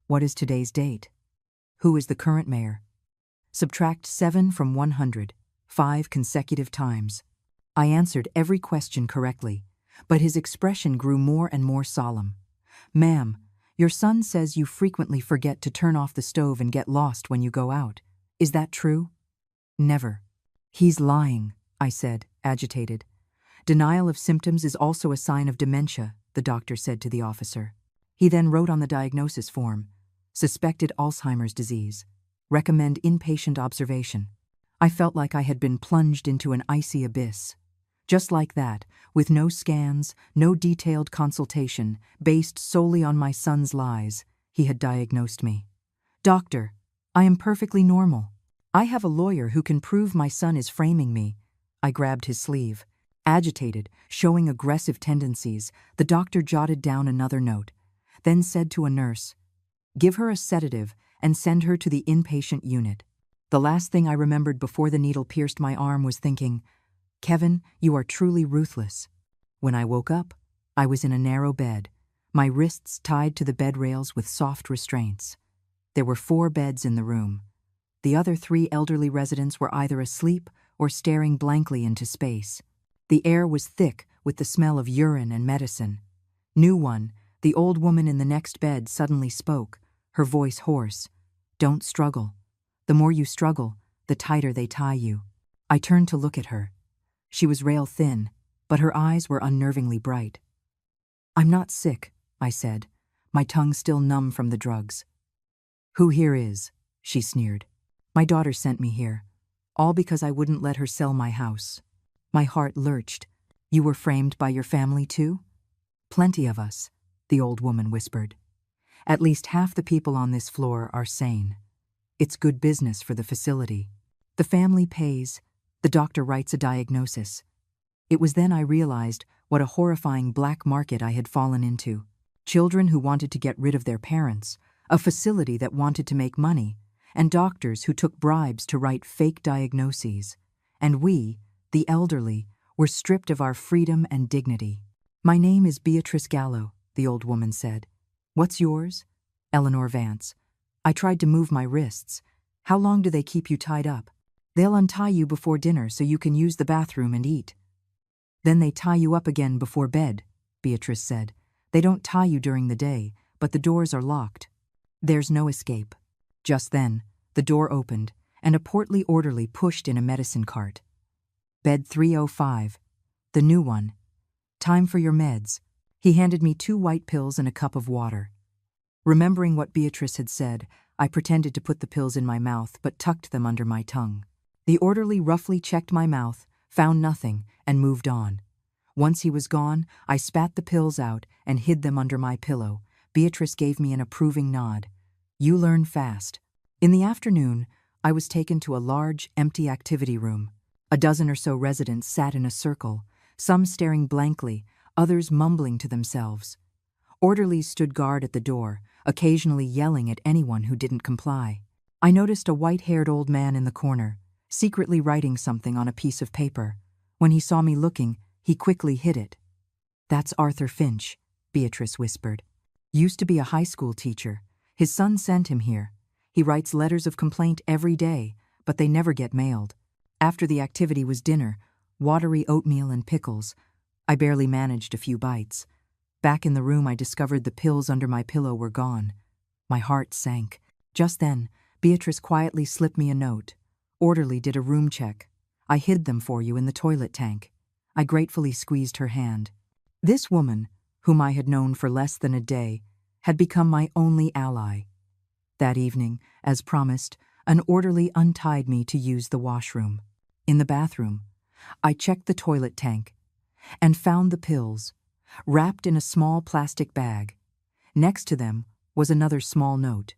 Speaker 1: What is today's date? Who is the current mayor? Subtract 7 from 100, 5 consecutive times. I answered every question correctly, but his expression grew more and more solemn. Ma'am, your son says you frequently forget to turn off the stove and get lost when you go out. Is that true? Never. He's lying, I said, agitated. Denial of symptoms is also a sign of dementia, the doctor said to the officer. He then wrote on the diagnosis form, suspected Alzheimer's disease. Recommend inpatient observation. I felt like I had been plunged into an icy abyss. Just like that, with no scans, no detailed consultation, based solely on my son's lies, he had diagnosed me. Doctor, I am perfectly normal. I have a lawyer who can prove my son is framing me. I grabbed his sleeve. Agitated, showing aggressive tendencies, the doctor jotted down another note, then said to a nurse, give her a sedative and send her to the inpatient unit. The last thing I remembered before the needle pierced my arm was thinking, Kevin, you are truly ruthless. When I woke up, I was in a narrow bed, my wrists tied to the bed rails with soft restraints. There were 4 beds in the room. The other 3 elderly residents were either asleep or staring blankly into space. The air was thick with the smell of urine and medicine. New one, the old woman in the next bed suddenly spoke, her voice hoarse. Don't struggle. The more you struggle, the tighter they tie you. I turned to look at her. She was rail thin, but her eyes were unnervingly bright. I'm not sick, I said, my tongue still numb from the drugs. Who here is? She sneered. My daughter sent me here, all because I wouldn't let her sell my house. My heart lurched. You were framed by your family too? Plenty of us, the old woman whispered. At least half the people on this floor are sane. It's good business for the facility. The family pays. The doctor writes a diagnosis. It was then I realized what a horrifying black market I had fallen into. Children who wanted to get rid of their parents, a facility that wanted to make money, and doctors who took bribes to write fake diagnoses. And we, the elderly, were stripped of our freedom and dignity. My name is Beatrice Gallo, the old woman said. What's yours? Eleanor Vance. I tried to move my wrists. How long do they keep you tied up? They'll untie you before dinner so you can use the bathroom and eat. Then they tie you up again before bed, Beatrice said. They don't tie you during the day, but the doors are locked. There's no escape. Just then, the door opened, and a portly orderly pushed in a medicine cart. Bed 305. The new one. Time for your meds. He handed me 2 white pills and a cup of water. Remembering what Beatrice had said, I pretended to put the pills in my mouth but tucked them under my tongue. The orderly roughly checked my mouth, found nothing, and moved on. Once he was gone, I spat the pills out and hid them under my pillow. Beatrice gave me an approving nod. You learn fast. In the afternoon, I was taken to a large, empty activity room. A dozen or so residents sat in a circle, some staring blankly, others mumbling to themselves. Orderlies stood guard at the door, occasionally yelling at anyone who didn't comply. I noticed a white-haired old man in the corner, secretly writing something on a piece of paper. When he saw me looking, he quickly hid it. That's Arthur Finch, Beatrice whispered. Used to be a high school teacher. His son sent him here. He writes letters of complaint every day, but they never get mailed. After the activity was dinner, watery oatmeal and pickles. I barely managed a few bites. Back in the room, I discovered the pills under my pillow were gone. My heart sank. Just then, Beatrice quietly slipped me a note. Orderly did a room check. I hid them for you in the toilet tank. I gratefully squeezed her hand. This woman, whom I had known for less than a day, had become my only ally. That evening, as promised, an orderly untied me to use the washroom. In the bathroom, I checked the toilet tank and found the pills, wrapped in a small plastic bag. Next to them was another small note.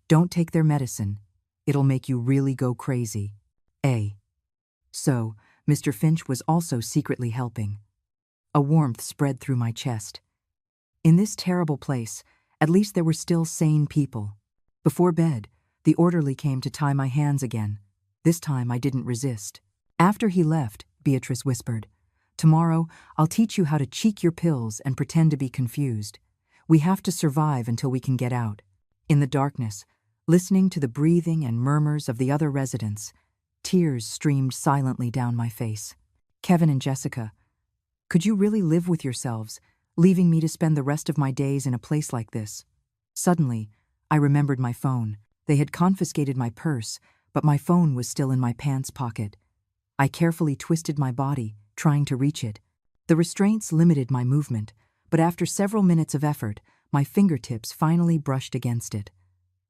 Speaker 1: Don't take their medicine. It'll make you really go crazy. A. So, Mr. Finch was also secretly helping. A warmth spread through my chest. In this terrible place, at least there were still sane people. Before bed, the orderly came to tie my hands again. This time I didn't resist. After he left, Beatrice whispered, "Tomorrow, I'll teach you how to cheek your pills and pretend to be confused. We have to survive until we can get out." In the darkness, listening to the breathing and murmurs of the other residents, tears streamed silently down my face. Kevin and Jessica, could you really live with yourselves, leaving me to spend the rest of my days in a place like this? Suddenly, I remembered my phone. They had confiscated my purse, but my phone was still in my pants pocket. I carefully twisted my body, trying to reach it. The restraints limited my movement, but after several minutes of effort, my fingertips finally brushed against it.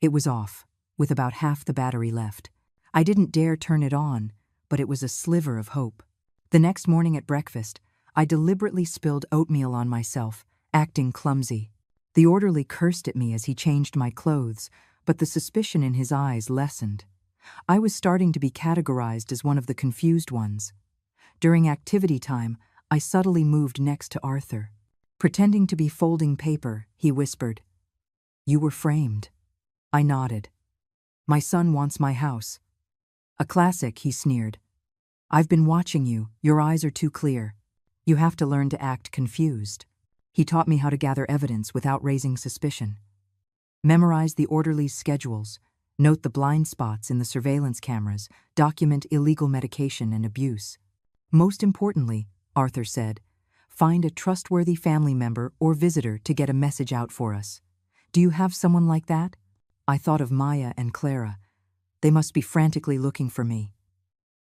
Speaker 1: It was off, with about half the battery left. I didn't dare turn it on, but it was a sliver of hope. The next morning at breakfast, I deliberately spilled oatmeal on myself, acting clumsy. The orderly cursed at me as he changed my clothes, but the suspicion in his eyes lessened. I was starting to be categorized as one of the confused ones. During activity time, I subtly moved next to Arthur. Pretending to be folding paper, he whispered, "You were framed." I nodded. "My son wants my house." "A classic," he sneered. "I've been watching you. Your eyes are too clear. You have to learn to act confused." He taught me how to gather evidence without raising suspicion. Memorize the orderly's schedules, note the blind spots in the surveillance cameras, document illegal medication and abuse. Most importantly, Arthur said, find a trustworthy family member or visitor to get a message out for us. Do you have someone like that? I thought of Maya and Clara. They must be frantically looking for me.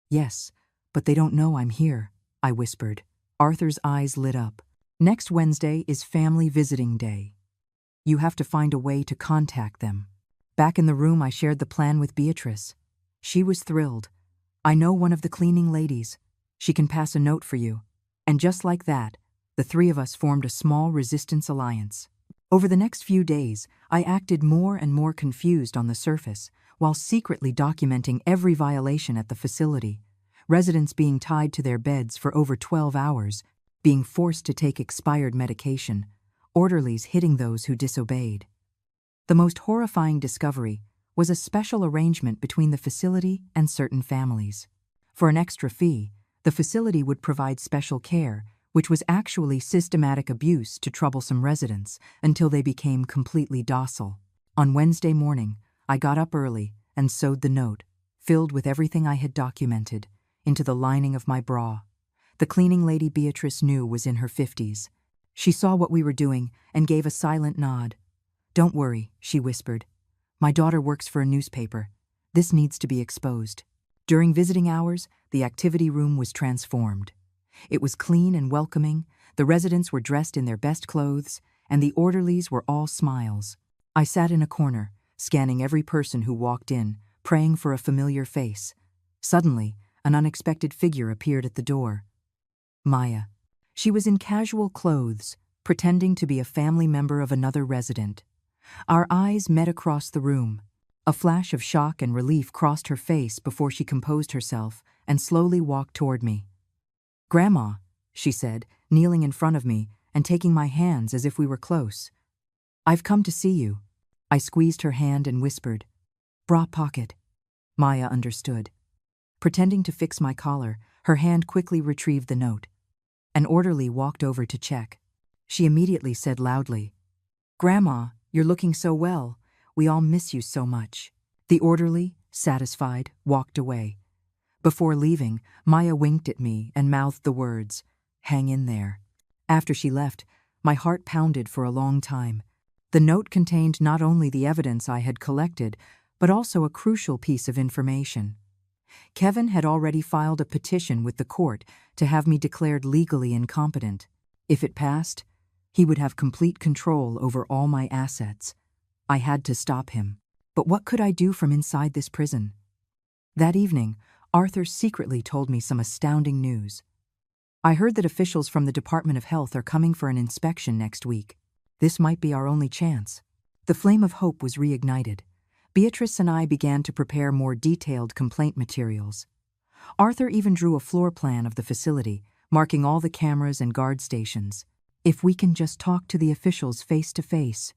Speaker 1: Yes, but they don't know I'm here, I whispered. Arthur's eyes lit up. Next Wednesday is family visiting day. You have to find a way to contact them. Back in the room, I shared the plan with Beatrice. She was thrilled. I know one of the cleaning ladies. She can pass a note for you. And just like that, the three of us formed a small resistance alliance. Over the next few days, I acted more and more confused on the surface, while secretly documenting every violation at the facility. Residents being tied to their beds for over 12 hours, being forced to take expired medication, orderlies hitting those who disobeyed. The most horrifying discovery was a special arrangement between the facility and certain families. For an extra fee, the facility would provide special care, which was actually systematic abuse to troublesome residents until they became completely docile. On Wednesday morning, I got up early and sewed the note, filled with everything I had documented, into the lining of my bra. The cleaning lady years.New was in her 50s. She saw what we were doing and gave a silent nod. "Don't worry," she whispered. "My daughter works for a newspaper. This needs to be exposed." During visiting hours, the activity room was transformed. It was clean and welcoming, the residents were dressed in their best clothes, and the orderlies were all smiles. I sat in a corner, scanning every person who walked in, praying for a familiar face. Suddenly, an unexpected figure appeared at the door. Maya. She was in casual clothes, pretending to be a family member of another resident. Our eyes met across the room. A flash of shock and relief crossed her face before she composed herself and slowly walked toward me. "Grandma," she said, kneeling in front of me and taking my hands as if we were close. "I've come to see you." I squeezed her hand and whispered, "Bra pocket." Maya understood. Pretending to fix my collar, her hand quickly retrieved the note. An orderly walked over to check. She immediately said loudly, "Grandma, you're looking so well. We all miss you so much." The orderly, satisfied, walked away. Before leaving, Maya winked at me and mouthed the words, "Hang in there." After she left, my heart pounded for a long time. The note contained not only the evidence I had collected, but also a crucial piece of information. Kevin had already filed a petition with the court to have me declared legally incompetent. If it passed, he would have complete control over all my assets. I had to stop him. But what could I do from inside this prison? That evening, Arthur secretly told me some astounding news. I heard that officials from the Department of Health are coming for an inspection next week. This might be our only chance. The flame of hope was reignited. Beatrice and I began to prepare more detailed complaint materials. Arthur even drew a floor plan of the facility, marking all the cameras and guard stations. If we can just talk to the officials face to face.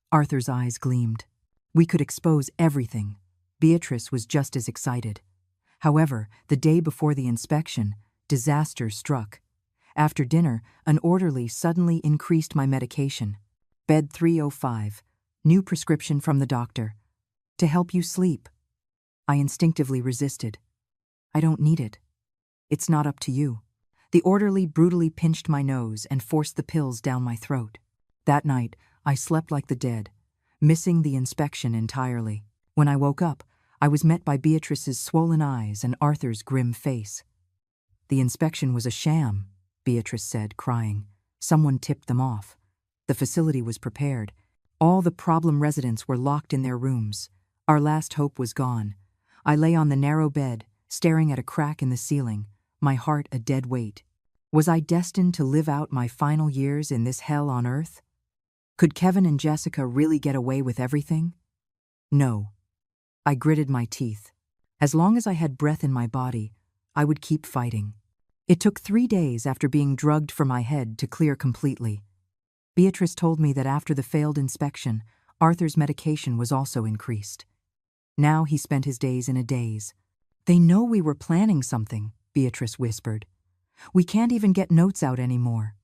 Speaker 1: Arthur's eyes gleamed. We could expose everything. Beatrice was just as excited. However, the day before the inspection, disaster struck. After dinner, an orderly suddenly increased my medication. Bed 305. New prescription from the doctor. To help you sleep. I instinctively resisted. I don't need it. It's not up to you. The orderly brutally pinched my nose and forced the pills down my throat. That night, I slept like the dead, missing the inspection entirely. When I woke up, I was met by Beatrice's swollen eyes and Arthur's grim face. The inspection was a sham, Beatrice said, crying. Someone tipped them off. The facility was prepared. All the problem residents were locked in their rooms. Our last hope was gone. I lay on the narrow bed, staring at a crack in the ceiling, my heart a dead weight. Was I destined to live out my final years in this hell on earth? Could Kevin and Jessica really get away with everything? No. I gritted my teeth. As long as I had breath in my body, I would keep fighting. It took 3 days after being drugged for my head to clear completely. Beatrice told me that after the failed inspection, Arthur's medication was also increased. Now he spent his days in a daze. They know we were planning something, Beatrice whispered. We can't even get notes out anymore.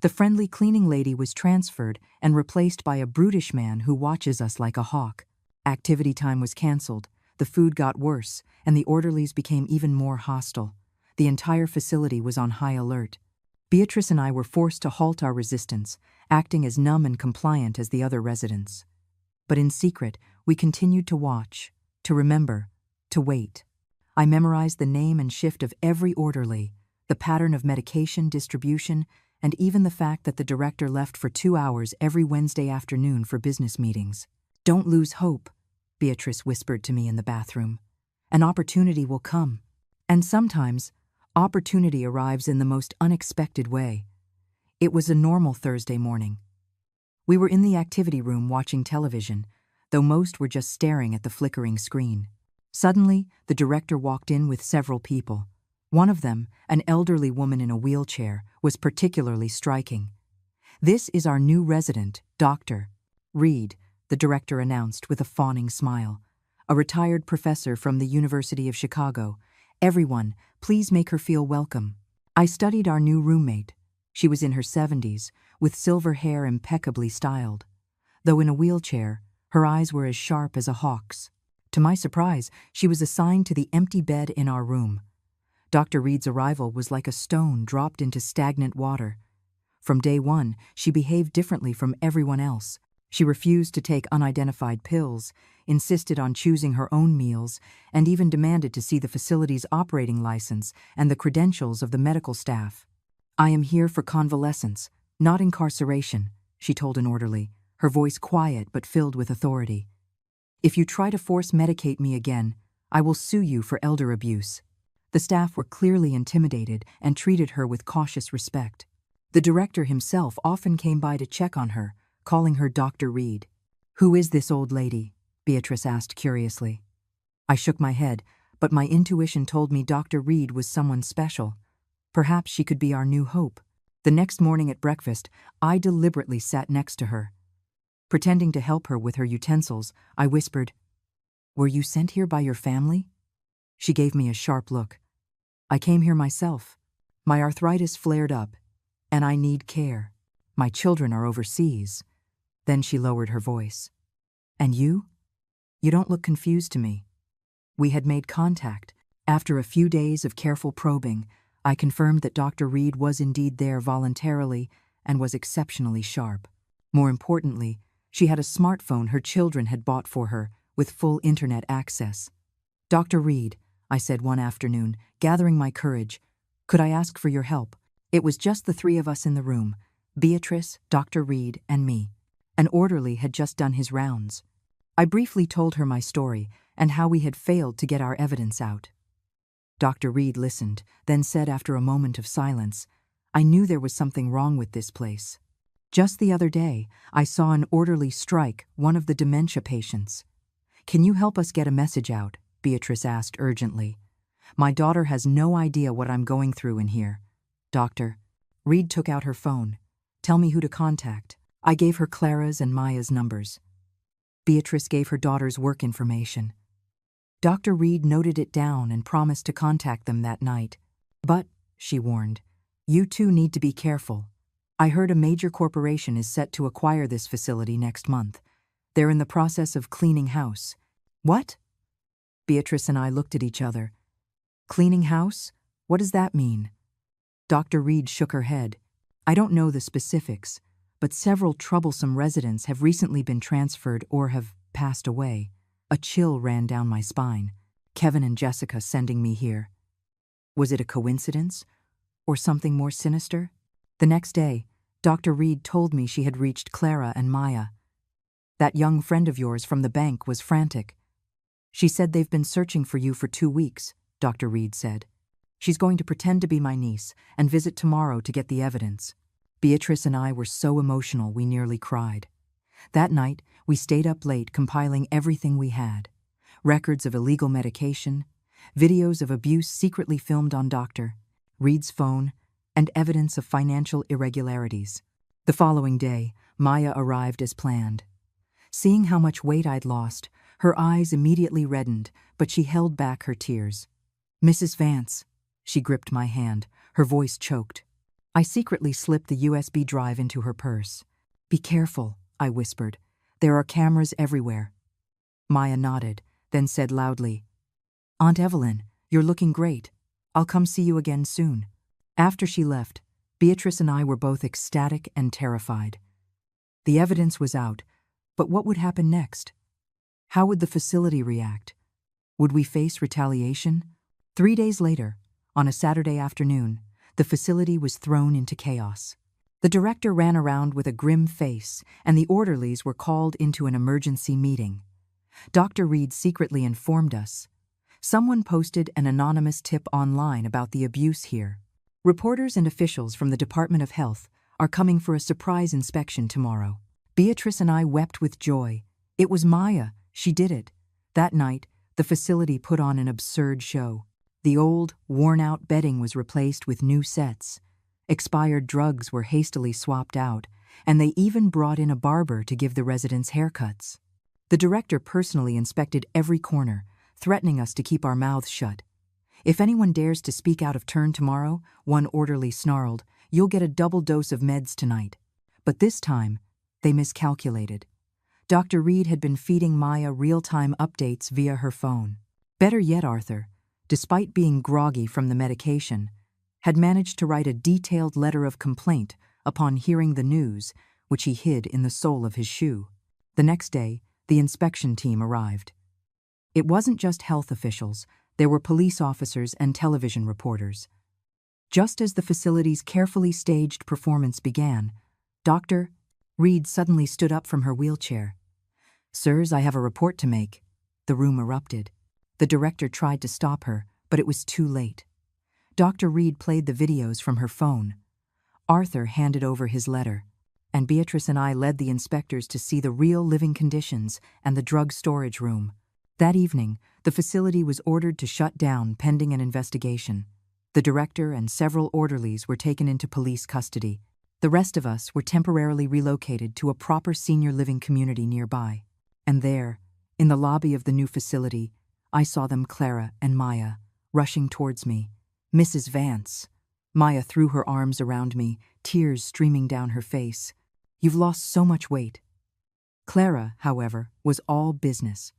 Speaker 1: The friendly cleaning lady was transferred and replaced by a brutish man who watches us like a hawk. Activity time was canceled, the food got worse, and the orderlies became even more hostile. The entire facility was on high alert. Beatrice and I were forced to halt our resistance, acting as numb and compliant as the other residents. But in secret, we continued to watch, to remember, to wait. I memorized the name and shift of every orderly, the pattern of medication distribution, and even the fact that the director left for 2 hours every Wednesday afternoon for business meetings. Don't lose hope, Beatrice whispered to me in the bathroom. An opportunity will come. And sometimes, opportunity arrives in the most unexpected way. It was a normal Thursday morning. We were in the activity room watching television, though most were just staring at the flickering screen. Suddenly, the director walked in with several people. One of them, an elderly woman in a wheelchair, was particularly striking. "This is our new resident, Dr. Reed," the director announced with a fawning smile. "A retired professor from the University of Chicago. Everyone, please make her feel welcome." I studied our new roommate. She was in her 70s, with silver hair impeccably styled. Though in a wheelchair, her eyes were as sharp as a hawk's. To my surprise, she was assigned to the empty bed in our room. Dr. Reed's arrival was like a stone dropped into stagnant water. From day one, she behaved differently from everyone else. She refused to take unidentified pills, insisted on choosing her own meals, and even demanded to see the facility's operating license and the credentials of the medical staff. "I am here for convalescence, not incarceration," she told an orderly, her voice quiet but filled with authority. "If you try to force medicate me again, I will sue you for elder abuse." The staff were clearly intimidated and treated her with cautious respect. The director himself often came by to check on her, calling her Dr. Reed. "Who is this old lady?" Beatrice asked curiously. I shook my head, but my intuition told me Dr. Reed was someone special. Perhaps she could be our new hope. The next morning at breakfast, I deliberately sat next to her. Pretending to help her with her utensils, I whispered, "Were you sent here by your family?" She gave me a sharp look. "I came here myself. My arthritis flared up, and I need care. My children are overseas." Then she lowered her voice. "And you? You don't look confused to me." We had made contact. After a few days of careful probing, I confirmed that Dr. Reed was indeed there voluntarily and was exceptionally sharp. More importantly, She had a smartphone her children had bought for her, with full internet access. "Dr. Reed," I said one afternoon, gathering my courage, "could I ask for your help?" It was just the three of us in the room, Beatrice, Dr. Reed, and me. An orderly had just done his rounds. I briefly told her my story and how we had failed to get our evidence out. Dr. Reed listened, then said after a moment of silence, "I knew there was something wrong with this place. Just the other day, I saw an orderly strike one of the dementia patients." "Can you help us get a message out?" Beatrice asked urgently. "My daughter has no idea what I'm going through in here." "Doctor." Reed took out her phone. "Tell me who to contact." I gave her Clara's and Maya's numbers. Beatrice gave her daughter's work information. Dr. Reed noted it down and promised to contact them that night. "But," she warned, "you two need to be careful. I heard a major corporation is set to acquire this facility next month. They're in the process of cleaning house." "What?" Beatrice and I looked at each other. "Cleaning house? What does that mean?" Dr. Reed shook her head. "I don't know the specifics, but several troublesome residents have recently been transferred or have passed away." A chill ran down my spine. Kevin and Jessica sending me here. Was it a coincidence? Or something more sinister? The next day, Dr. Reed told me she had reached Clara and Maya. "That young friend of yours from the bank was frantic. She said they've been searching for you for 2 weeks," Dr. Reed said. "She's going to pretend to be my niece and visit tomorrow to get the evidence." Beatrice and I were so emotional we nearly cried. That night, we stayed up late compiling everything we had. Records of illegal medication, videos of abuse secretly filmed on Dr. Reed's phone, and evidence of financial irregularities. The following day, Maya arrived as planned. Seeing how much weight I'd lost, her eyes immediately reddened, but she held back her tears. "Mrs. Vance," she gripped my hand, her voice choked. I secretly slipped the USB drive into her purse. "Be careful," I whispered. "There are cameras everywhere." Maya nodded, then said loudly, "Aunt Evelyn, you're looking great. I'll come see you again soon." After she left, Beatrice and I were both ecstatic and terrified. The evidence was out, but what would happen next? How would the facility react? Would we face retaliation? 3 days later, on a Saturday afternoon, the facility was thrown into chaos. The director ran around with a grim face, and the orderlies were called into an emergency meeting. Dr. Reed secretly informed us. Someone posted an anonymous tip online about the abuse here. Reporters and officials from the Department of Health are coming for a surprise inspection tomorrow. Beatrice and I wept with joy. It was Maya. She did it. That night, the facility put on an absurd show. The old, worn-out bedding was replaced with new sets. Expired drugs were hastily swapped out, and they even brought in a barber to give the residents haircuts. The director personally inspected every corner, threatening us to keep our mouths shut. "If anyone dares to speak out of turn tomorrow," one orderly snarled, "you'll get a double dose of meds tonight." But this time, they miscalculated. Dr. Reed had been feeding Maya real-time updates via her phone. Better yet, Arthur, despite being groggy from the medication, had managed to write a detailed letter of complaint upon hearing the news, which he hid in the sole of his shoe. The next day, the inspection team arrived. It wasn't just health officials, there were police officers and television reporters. Just as the facility's carefully staged performance began, Dr. Reed suddenly stood up from her wheelchair. "Sirs, I have a report to make." The room erupted. The director tried to stop her, but it was too late. Dr. Reed played the videos from her phone. Arthur handed over his letter, and Beatrice and I led the inspectors to see the real living conditions and the drug storage room. That evening, the facility was ordered to shut down pending an investigation. The director and several orderlies were taken into police custody. The rest of us were temporarily relocated to a proper senior living community nearby. And there, in the lobby of the new facility, I saw them, Clara and Maya, rushing towards me. "Mrs. Vance." Maya threw her arms around me, tears streaming down her face. "You've lost so much weight." Clara, however, was all business.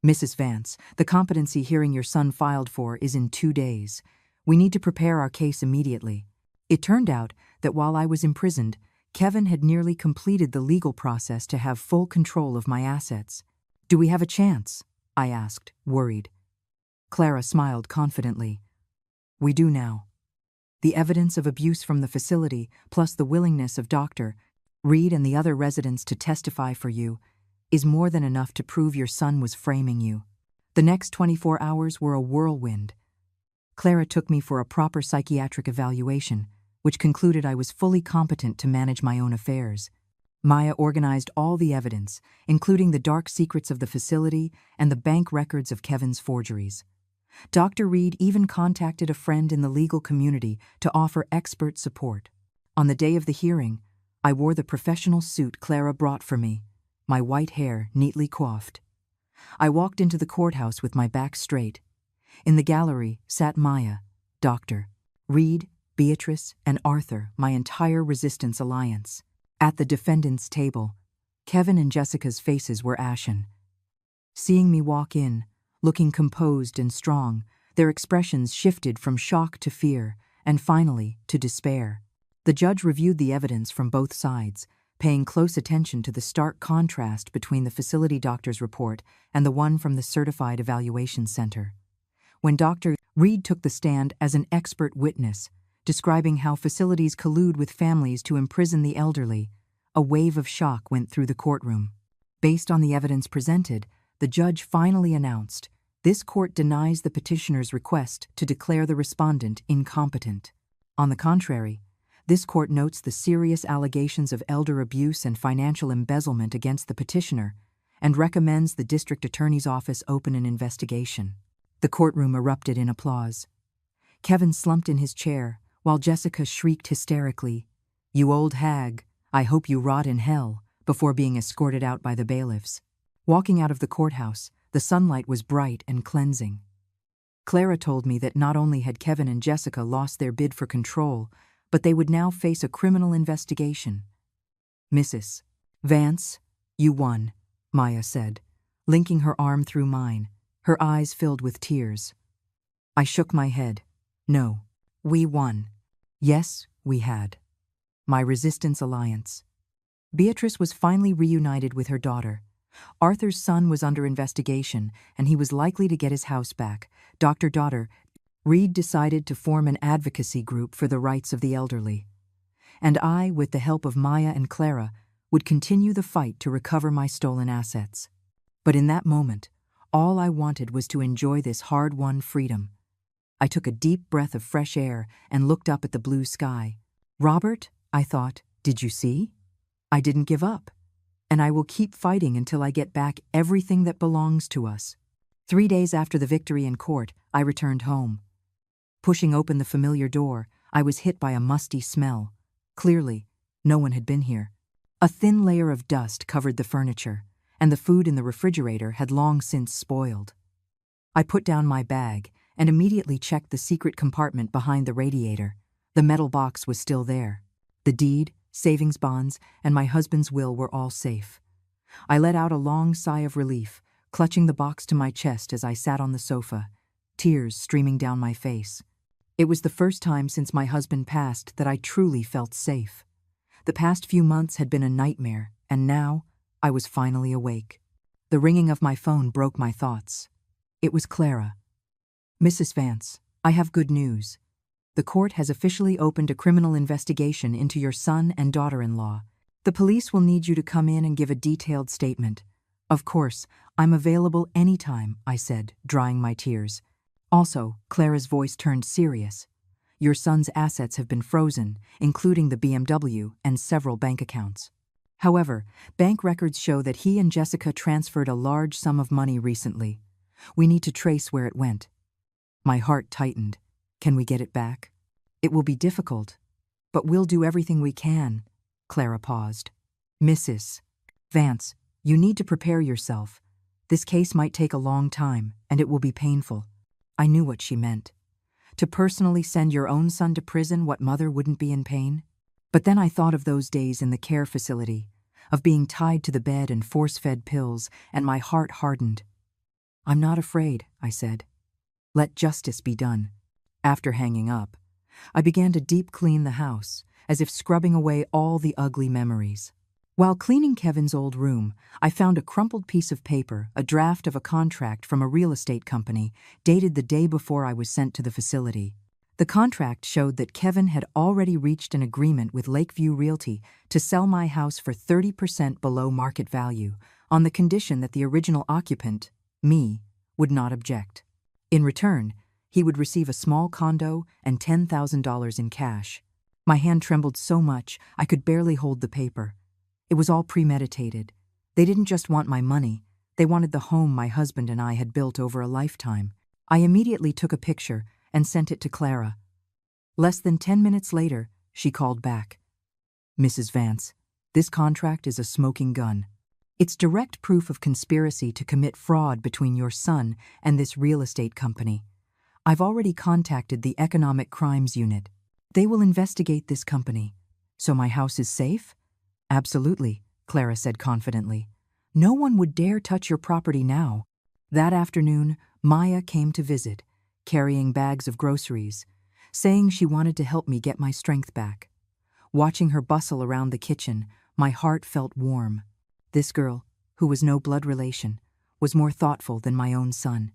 Speaker 1: "Mrs. Vance, the competency hearing your son filed for is in 2 days. We need to prepare our case immediately. It turned out that while I was imprisoned, Kevin had nearly completed the legal process to have full control of my assets. "Do we have a chance?" I asked, worried. Clara smiled confidently. "We do now. The evidence of abuse from the facility, plus the willingness of Dr. Reed and the other residents to testify for you, is more than enough to prove your son was framing you." The next 24 hours were a whirlwind. Clara took me for a proper psychiatric evaluation, which concluded I was fully competent to manage my own affairs. Maya organized all the evidence, including the dark secrets of the facility and the bank records of Kevin's forgeries. Dr. Reed even contacted a friend in the legal community to offer expert support. On the day of the hearing, I wore the professional suit Clara brought for me, my white hair neatly coiffed. I walked into the courthouse with my back straight. In the gallery sat Maya, Dr. Reed, Beatrice, and Arthur, my entire resistance alliance. At the defendant's table, Kevin and Jessica's faces were ashen. Seeing me walk in, looking composed and strong, their expressions shifted from shock to fear, and finally to despair. The judge reviewed the evidence from both sides, paying close attention to the stark contrast between the facility doctor's report and the one from the Certified Evaluation Center. When Dr. Reed took the stand as an expert witness, describing how facilities collude with families to imprison the elderly, a wave of shock went through the courtroom. Based on the evidence presented, the judge finally announced, "This court denies the petitioner's request to declare the respondent incompetent." On the contrary, this court notes the serious allegations of elder abuse and financial embezzlement against the petitioner and recommends the district attorney's office open an investigation. The courtroom erupted in applause. Kevin slumped in his chair, while Jessica shrieked hysterically, "You old hag, I hope you rot in hell," before being escorted out by the bailiffs. Walking out of the courthouse, the sunlight was bright and cleansing. Clara told me that not only had Kevin and Jessica lost their bid for control, but they would now face a criminal investigation. "Mrs. Vance, you won," Maya said, linking her arm through mine, her eyes filled with tears. I shook my head. "No, we won." Yes, we had. My resistance alliance. Beatrice was finally reunited with her daughter. Arthur's son was under investigation, and he was likely to get his house back. Dr. Reed decided to form an advocacy group for the rights of the elderly. And I, with the help of Maya and Clara, would continue the fight to recover my stolen assets. But in that moment, all I wanted was to enjoy this hard-won freedom. I took a deep breath of fresh air and looked up at the blue sky. "Robert," I thought, "did you see? I didn't give up. And I will keep fighting until I get back everything that belongs to us." 3 days after the victory in court, I returned home. Pushing open the familiar door, I was hit by a musty smell. Clearly, no one had been here. A thin layer of dust covered the furniture, and the food in the refrigerator had long since spoiled. I put down my bag and immediately checked the secret compartment behind the radiator. The metal box was still there. The deed, savings bonds, and my husband's will were all safe. I let out a long sigh of relief, clutching the box to my chest as I sat on the sofa, tears streaming down my face. It was the first time since my husband passed that I truly felt safe. The past few months had been a nightmare, and now I was finally awake. The ringing of my phone broke my thoughts. It was Clara. "Mrs. Vance, I have good news. The court has officially opened a criminal investigation into your son and daughter-in-law. The police will need you to come in and give a detailed statement. Of course, I'm available anytime," I said, drying my tears. Also, Clara's voice turned serious. "Your son's assets have been frozen, including the BMW and several bank accounts. However, bank records show that he and Jessica transferred a large sum of money recently. We need to trace where it went." My heart tightened. "Can we get it back?" "It will be difficult, but we'll do everything we can." Clara paused. "Mrs. Vance, you need to prepare yourself. This case might take a long time, and it will be painful." I knew what she meant. To personally send your own son to prison, what mother wouldn't be in pain? But then I thought of those days in the care facility, of being tied to the bed and force-fed pills, and my heart hardened. "I'm not afraid," I said. "Let justice be done." After hanging up, I began to deep clean the house, as if scrubbing away all the ugly memories. While cleaning Kevin's old room, I found a crumpled piece of paper, a draft of a contract from a real estate company, dated the day before I was sent to the facility. The contract showed that Kevin had already reached an agreement with Lakeview Realty to sell my house for 30% below market value, on the condition that the original occupant, me, would not object. In return, he would receive a small condo and $10,000 in cash. My hand trembled so much I could barely hold the paper. It was all premeditated. They didn't just want my money, they wanted the home my husband and I had built over a lifetime. I immediately took a picture and sent it to Clara. Less than 10 minutes later, she called back. "Mrs. Vance, this contract is a smoking gun. It's direct proof of conspiracy to commit fraud between your son and this real estate company. I've already contacted the Economic Crimes Unit. They will investigate this company. So my house is safe?" "Absolutely," Clara said confidently. "No one would dare touch your property now." That afternoon, Maya came to visit, carrying bags of groceries, saying she wanted to help me get my strength back. Watching her bustle around the kitchen, my heart felt warm. This girl, who was no blood relation, was more thoughtful than my own son.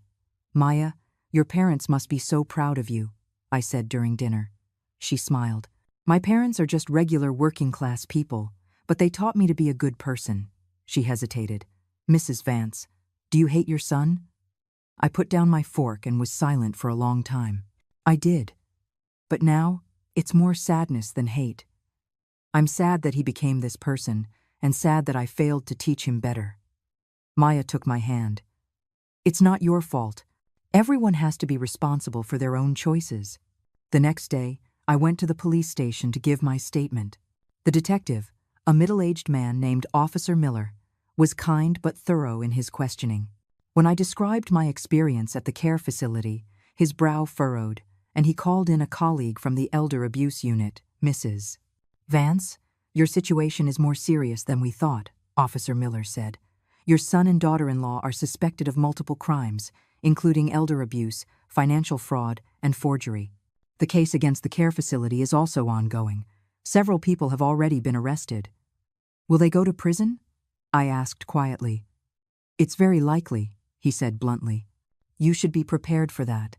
Speaker 1: "Maya, your parents must be so proud of you," I said during dinner. She smiled. "My parents are just regular working-class people, but they taught me to be a good person." She hesitated. "Mrs. Vance, do you hate your son?" I put down my fork and was silent for a long time. I did. But now, it's more sadness than hate. I'm sad that he became this person, and sad that I failed to teach him better. Maya took my hand. "It's not your fault. Everyone has to be responsible for their own choices." The next day, I went to the police station to give my statement. The detective, a middle-aged man named Officer Miller, was kind but thorough in his questioning. When I described my experience at the care facility, his brow furrowed, and he called in a colleague from the Elder Abuse Unit, Mrs. "Vance, your situation is more serious than we thought," Officer Miller said. "Your son and daughter-in-law are suspected of multiple crimes, including elder abuse, financial fraud, and forgery. The case against the care facility is also ongoing. Several people have already been arrested." "Will they go to prison?" I asked quietly. "It's very likely," he said bluntly. "You should be prepared for that."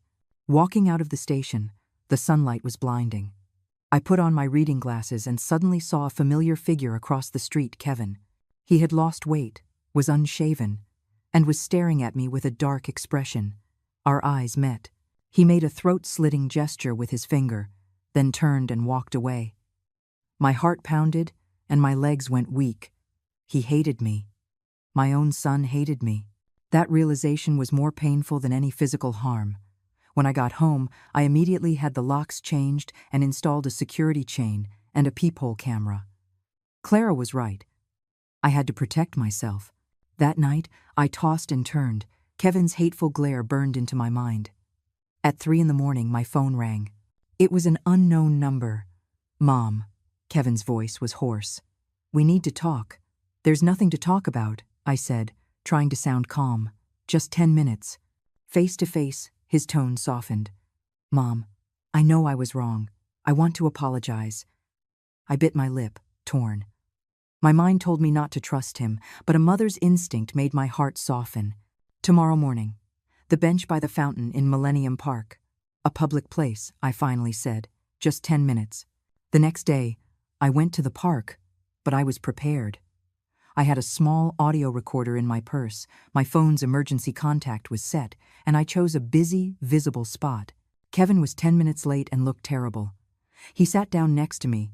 Speaker 1: Walking out of the station, the sunlight was blinding. I put on my reading glasses and suddenly saw a familiar figure across the street, Kevin. He had lost weight, was unshaven, and was staring at me with a dark expression. Our eyes met. He made a throat-slitting gesture with his finger, then turned and walked away. My heart pounded, and my legs went weak. He hated me. My own son hated me. That realization was more painful than any physical harm. When I got home, I immediately had the locks changed and installed a security chain and a peephole camera. Clara was right. I had to protect myself. That night, I tossed and turned. Kevin's hateful glare burned into my mind. At 3 a.m, my phone rang. It was an unknown number. "Mom," Kevin's voice was hoarse. "We need to talk." "There's nothing to talk about," I said, trying to sound calm. "Just 10 minutes. Face to face, his tone softened. "Mom, I know I was wrong. I want to apologize." I bit my lip, torn. My mind told me not to trust him, but a mother's instinct made my heart soften. "Tomorrow morning. The bench by the fountain in Millennium Park. A public place," I finally said. "Just 10 minutes. The next day, I went to the park, but I was prepared. I had a small audio recorder in my purse, my phone's emergency contact was set, and I chose a busy, visible spot. Kevin was 10 minutes late and looked terrible. He sat down next to me.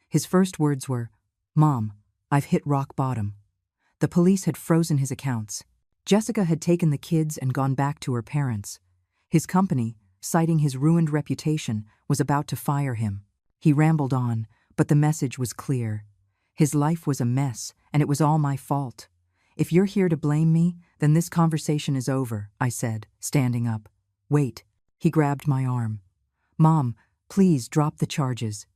Speaker 1: His first words were, "Mom, I've hit rock bottom." The police had frozen his accounts. Jessica had taken the kids and gone back to her parents. His company, citing his ruined reputation, was about to fire him. He rambled on, but the message was clear. His life was a mess, and it was all my fault. "If you're here to blame me, then this conversation is over," I said, standing up. "Wait." He grabbed my arm. "Mom, please drop the charges.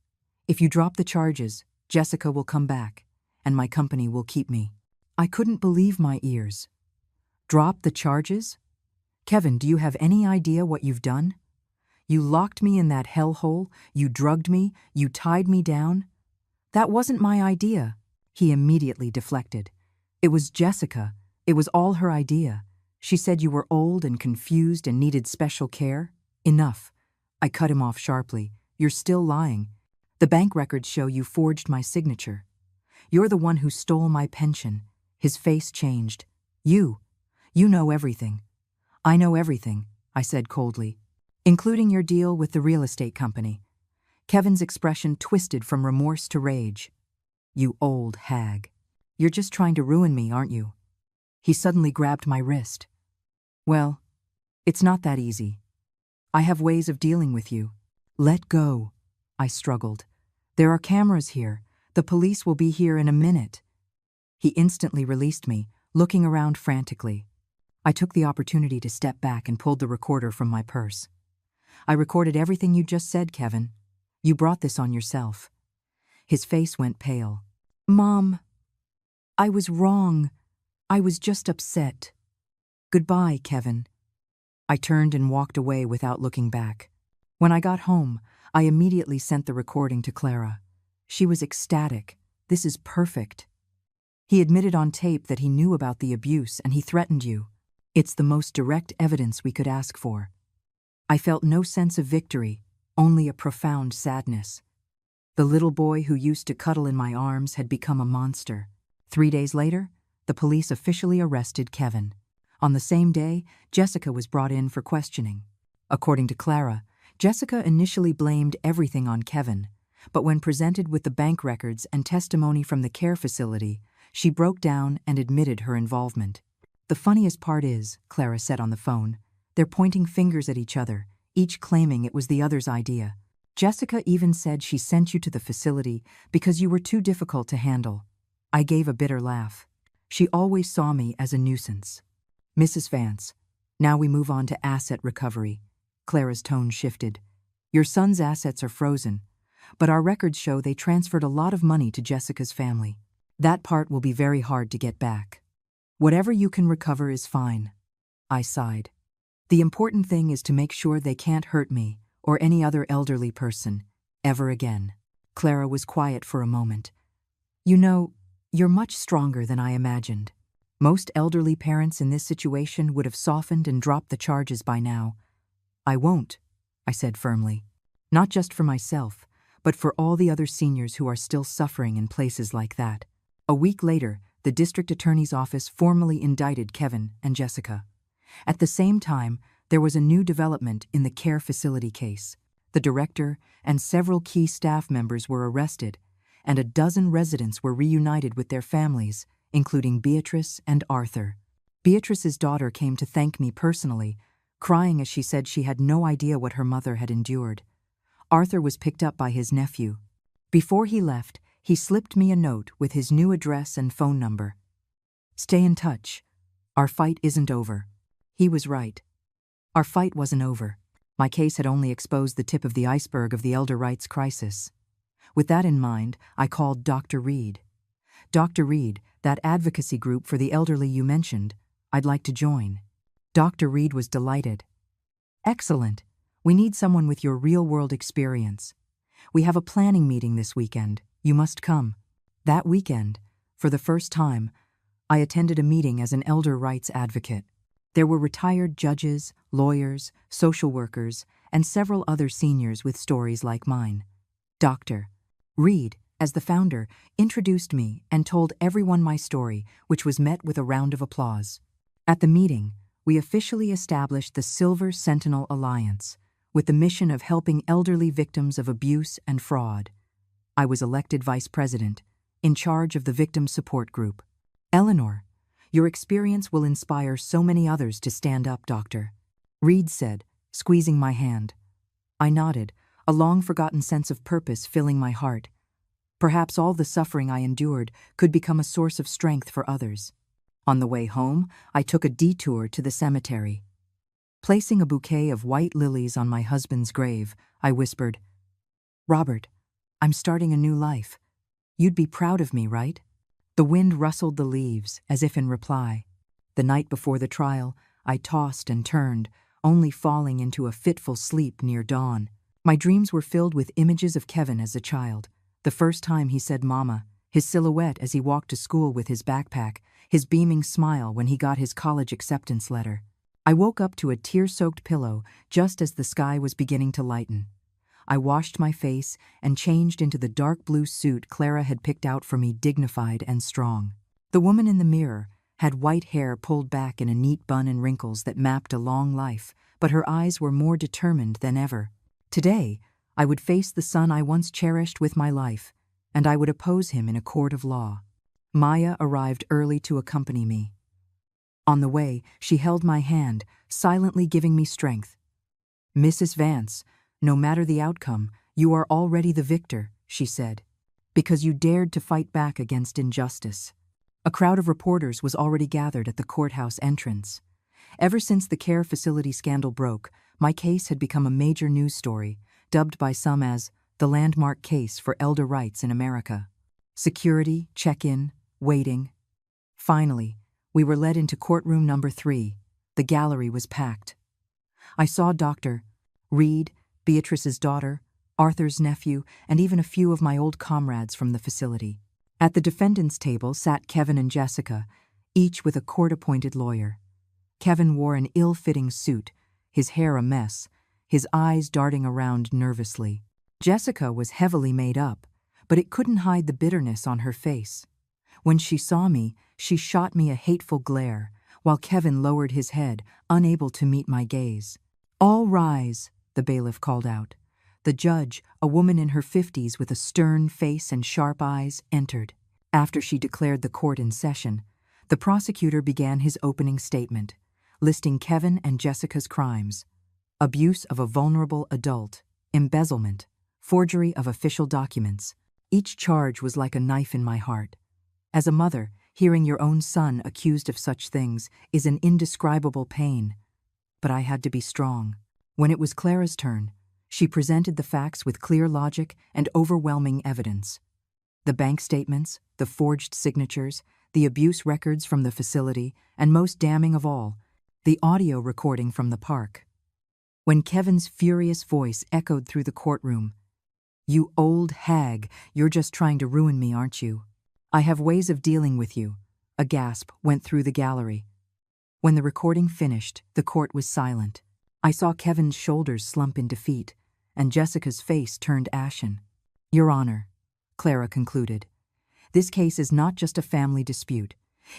Speaker 1: If you drop the charges, Jessica will come back, and my company will keep me." I couldn't believe my ears. "Drop the charges? Kevin, do you have any idea what you've done? You locked me in that hellhole, you drugged me, you tied me down. That wasn't my idea. He immediately deflected. It was Jessica. It was all her idea. She said you were old and confused and needed special care. Enough. I cut him off sharply. You're still lying. The bank records show you forged my signature. You're the one who stole my pension. His face changed. You know everything. I know everything, I said coldly, including your deal with the real estate company. Kevin's expression twisted from remorse to rage. You old hag. You're just trying to ruin me, aren't you? He suddenly grabbed my wrist. Well, it's not that easy. I have ways of dealing with you. Let go, I struggled. There are cameras here. The police will be here in a minute. He instantly released me, looking around frantically. I took the opportunity to step back and pulled the recorder from my purse. I recorded everything you just said, Kevin. You brought this on yourself. His face went pale. Mom, I was wrong. I was just upset. Goodbye, Kevin. I turned and walked away without looking back. When I got home, I immediately sent the recording to Clara. She was ecstatic. This is perfect. He admitted on tape that he knew about the abuse and he threatened you. It's the most direct evidence we could ask for. I felt no sense of victory, only a profound sadness. The little boy who used to cuddle in my arms had become a monster. 3 days later, the police officially arrested Kevin. On the same day, Jessica was brought in for questioning. According to Clara, Jessica initially blamed everything on Kevin, but when presented with the bank records and testimony from the care facility, she broke down and admitted her involvement. The funniest part is, Clara said on the phone, they're pointing fingers at each other, each claiming it was the other's idea. Jessica even said she sent you to the facility because you were too difficult to handle. I gave a bitter laugh. She always saw me as a nuisance. Mrs. Vance, now we move on to asset recovery. Clara's tone shifted. Your son's assets are frozen, but our records show they transferred a lot of money to Jessica's family. That part will be very hard to get back. Whatever you can recover is fine. I sighed. The important thing is to make sure they can't hurt me or any other elderly person ever again. Clara was quiet for a moment. You know, you're much stronger than I imagined. Most elderly parents in this situation would have softened and dropped the charges by now. I won't, I said firmly. Not just for myself, but for all the other seniors who are still suffering in places like that. A week later, the district attorney's office formally indicted Kevin and Jessica. At the same time, there was a new development in the care facility case. The director and several key staff members were arrested, and a dozen residents were reunited with their families, including Beatrice and Arthur. Beatrice's daughter came to thank me personally, crying as she said she had no idea what her mother had endured. Arthur was picked up by his nephew. Before he left, he slipped me a note with his new address and phone number. Stay in touch. Our fight isn't over. He was right. Our fight wasn't over. My case had only exposed the tip of the iceberg of the elder rights crisis. With that in mind, I called Dr. Reed. Dr. Reed, that advocacy group for the elderly you mentioned, I'd like to join. Dr. Reed was delighted. Excellent. We need someone with your real-world experience. We have a planning meeting this weekend. You must come. That weekend, for the first time, I attended a meeting as an elder rights advocate. There were retired judges, lawyers, social workers, and several other seniors with stories like mine. Dr. Reed, as the founder, introduced me and told everyone my story, which was met with a round of applause. At the meeting, we officially established the Silver Sentinel Alliance, with the mission of helping elderly victims of abuse and fraud. I was elected vice president, in charge of the victim support group. Eleanor, your experience will inspire so many others to stand up, Doctor. Reed said, squeezing my hand. I nodded, a long-forgotten sense of purpose filling my heart. Perhaps all the suffering I endured could become a source of strength for others. On the way home, I took a detour to the cemetery. Placing a bouquet of white lilies on my husband's grave, I whispered, Robert, I'm starting a new life. You'd be proud of me, right? The wind rustled the leaves, as if in reply. The night before the trial, I tossed and turned, only falling into a fitful sleep near dawn. My dreams were filled with images of Kevin as a child. The first time he said mama, his silhouette as he walked to school with his backpack, his beaming smile when he got his college acceptance letter. I woke up to a tear-soaked pillow just as the sky was beginning to lighten. I washed my face and changed into the dark blue suit Clara had picked out for me, dignified and strong. The woman in the mirror had white hair pulled back in a neat bun and wrinkles that mapped a long life, but her eyes were more determined than ever. Today, I would face the son I once cherished with my life, and I would oppose him in a court of law. Maya arrived early to accompany me. On the way, she held my hand, silently giving me strength. "Mrs. Vance, no matter the outcome, you are already the victor," she said, "because you dared to fight back against injustice." A crowd of reporters was already gathered at the courthouse entrance. Ever since the care facility scandal broke, my case had become a major news story, dubbed by some as the landmark case for elder rights in America. Security, check-in, waiting. Finally, we were led into courtroom number 3. The gallery was packed. I saw Dr. Reed, Beatrice's daughter, Arthur's nephew, and even a few of my old comrades from the facility. At the defendant's table sat Kevin and Jessica, each with a court-appointed lawyer. Kevin wore an ill-fitting suit, his hair a mess, his eyes darting around nervously. Jessica was heavily made up, but it couldn't hide the bitterness on her face. When she saw me, she shot me a hateful glare, while Kevin lowered his head, unable to meet my gaze. "All rise," the bailiff called out. The judge, a woman in her 50s with a stern face and sharp eyes, entered. After she declared the court in session, the prosecutor began his opening statement, listing Kevin and Jessica's crimes: abuse of a vulnerable adult, embezzlement, forgery of official documents. Each charge was like a knife in my heart. As a mother, hearing your own son accused of such things is an indescribable pain. But I had to be strong. When it was Clara's turn, she presented the facts with clear logic and overwhelming evidence. The bank statements, the forged signatures, the abuse records from the facility, and most damning of all, the audio recording from the park. When Kevin's furious voice echoed through the courtroom, "You old hag, you're just trying to ruin me, aren't you? I have ways of dealing with you," a gasp went through the gallery. When the recording finished, the court was silent. I saw Kevin's shoulders slump in defeat, and Jessica's face turned ashen. "Your Honor," Clara concluded, "this case is not just a family dispute.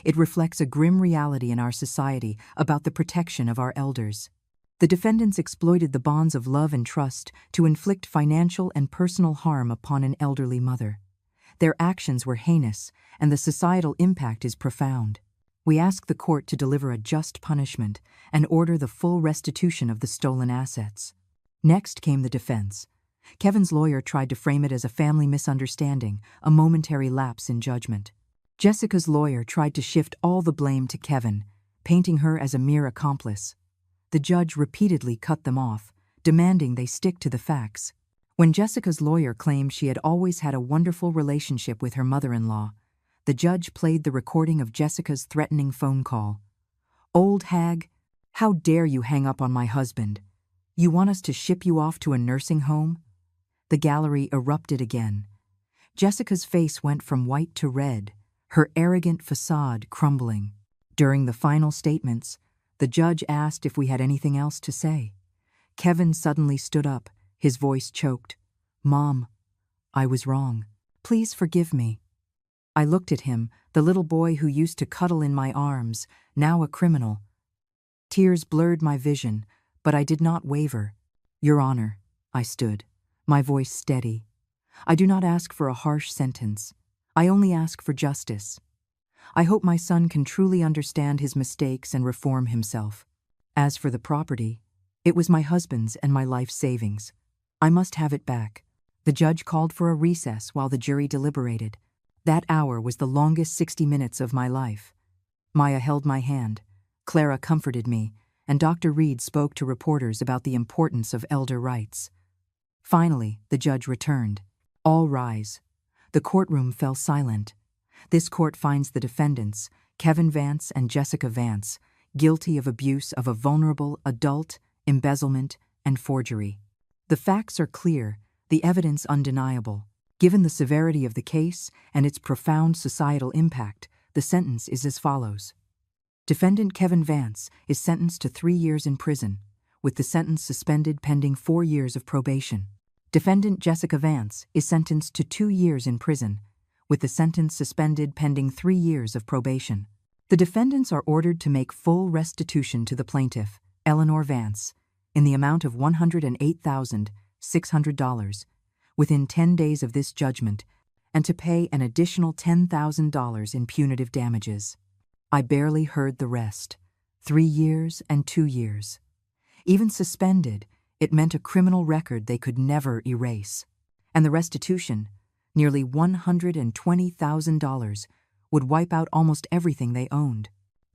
Speaker 1: It reflects a grim reality in our society about the protection of our elders. The defendants exploited the bonds of love and trust to inflict financial and personal harm upon an elderly mother. Their actions were heinous, and the societal impact is profound. We ask the court to deliver a just punishment and order the full restitution of the stolen assets." Next came the defense. Kevin's lawyer tried to frame it as a family misunderstanding, a momentary lapse in judgment. Jessica's lawyer tried to shift all the blame to Kevin, painting her as a mere accomplice. The judge repeatedly cut them off, demanding they stick to the facts. When Jessica's lawyer claimed she had always had a wonderful relationship with her mother-in-law, the judge played the recording of Jessica's threatening phone call. "Old hag, how dare you hang up on my husband? You want us to ship you off to a nursing home?" The gallery erupted again. Jessica's face went from white to red, her arrogant facade crumbling. During the final statements, the judge asked if we had anything else to say. Kevin suddenly stood up, his voice choked. "Mom, I was wrong. Please forgive me." I looked at him, the little boy who used to cuddle in my arms, now a criminal. Tears blurred my vision, but I did not waver. "Your Honor," I stood, my voice steady. "I do not ask for a harsh sentence. I only ask for justice. I hope my son can truly understand his mistakes and reform himself. As for the property, it was my husband's and my life savings. I must have it back." The judge called for a recess while the jury deliberated. That hour was the longest 60 minutes of my life. Maya held my hand, Clara comforted me, and Dr. Reed spoke to reporters about the importance of elder rights. Finally, the judge returned. "All rise." The courtroom fell silent. This court finds the defendants, Kevin Vance and Jessica Vance, guilty of abuse of a vulnerable adult, embezzlement, and forgery. The facts are clear, the evidence undeniable. Given the severity of the case and its profound societal impact, the sentence is as follows. Defendant Kevin Vance is sentenced to 3 years in prison, with the sentence suspended pending 4 years of probation. Defendant Jessica Vance is sentenced to 2 years in prison, with the sentence suspended pending 3 years of probation. The defendants are ordered to make full restitution to the plaintiff, Eleanor Vance, in the amount of $108,600 within 10 days of this judgment, and to pay an additional $10,000 in punitive damages. I barely heard the rest. 3 years and 2 years. Even suspended, it meant a criminal record they could never erase. And the restitution, nearly $120,000, would wipe out almost everything they owned.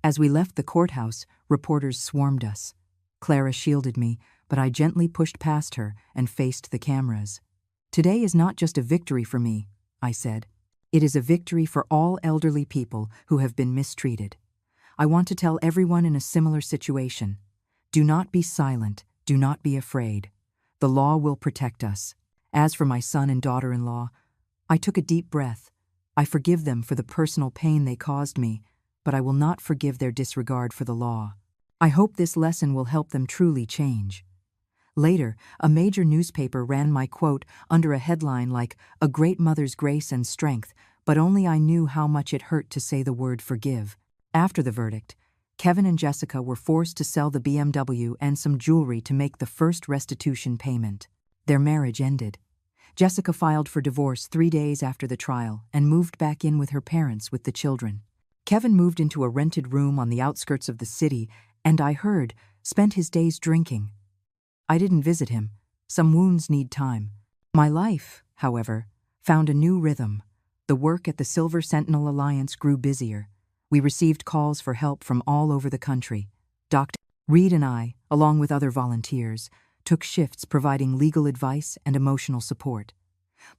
Speaker 1: As we left the courthouse, reporters swarmed us. Clara shielded me, but I gently pushed past her and faced the cameras. Today is not just a victory for me, I said. It is a victory for all elderly people who have been mistreated. I want to tell everyone in a similar situation. Do not be silent, do not be afraid. The law will protect us. As for my son and daughter-in-law, I took a deep breath. I forgive them for the personal pain they caused me, but I will not forgive their disregard for the law. I hope this lesson will help them truly change. Later, a major newspaper ran my quote under a headline like, "A great mother's grace and strength," but only I knew how much it hurt to say the word forgive. After the verdict, Kevin and Jessica were forced to sell the BMW and some jewelry to make the first restitution payment. Their marriage ended. Jessica filed for divorce 3 days after the trial and moved back in with her parents with the children. Kevin moved into a rented room on the outskirts of the city and, I heard, spent his days drinking. I didn't visit him. Some wounds need time. My life, however, found a new rhythm. The work at the Silver Sentinel Alliance grew busier. We received calls for help from all over the country. Dr. Reed and I, along with other volunteers, took shifts providing legal advice and emotional support.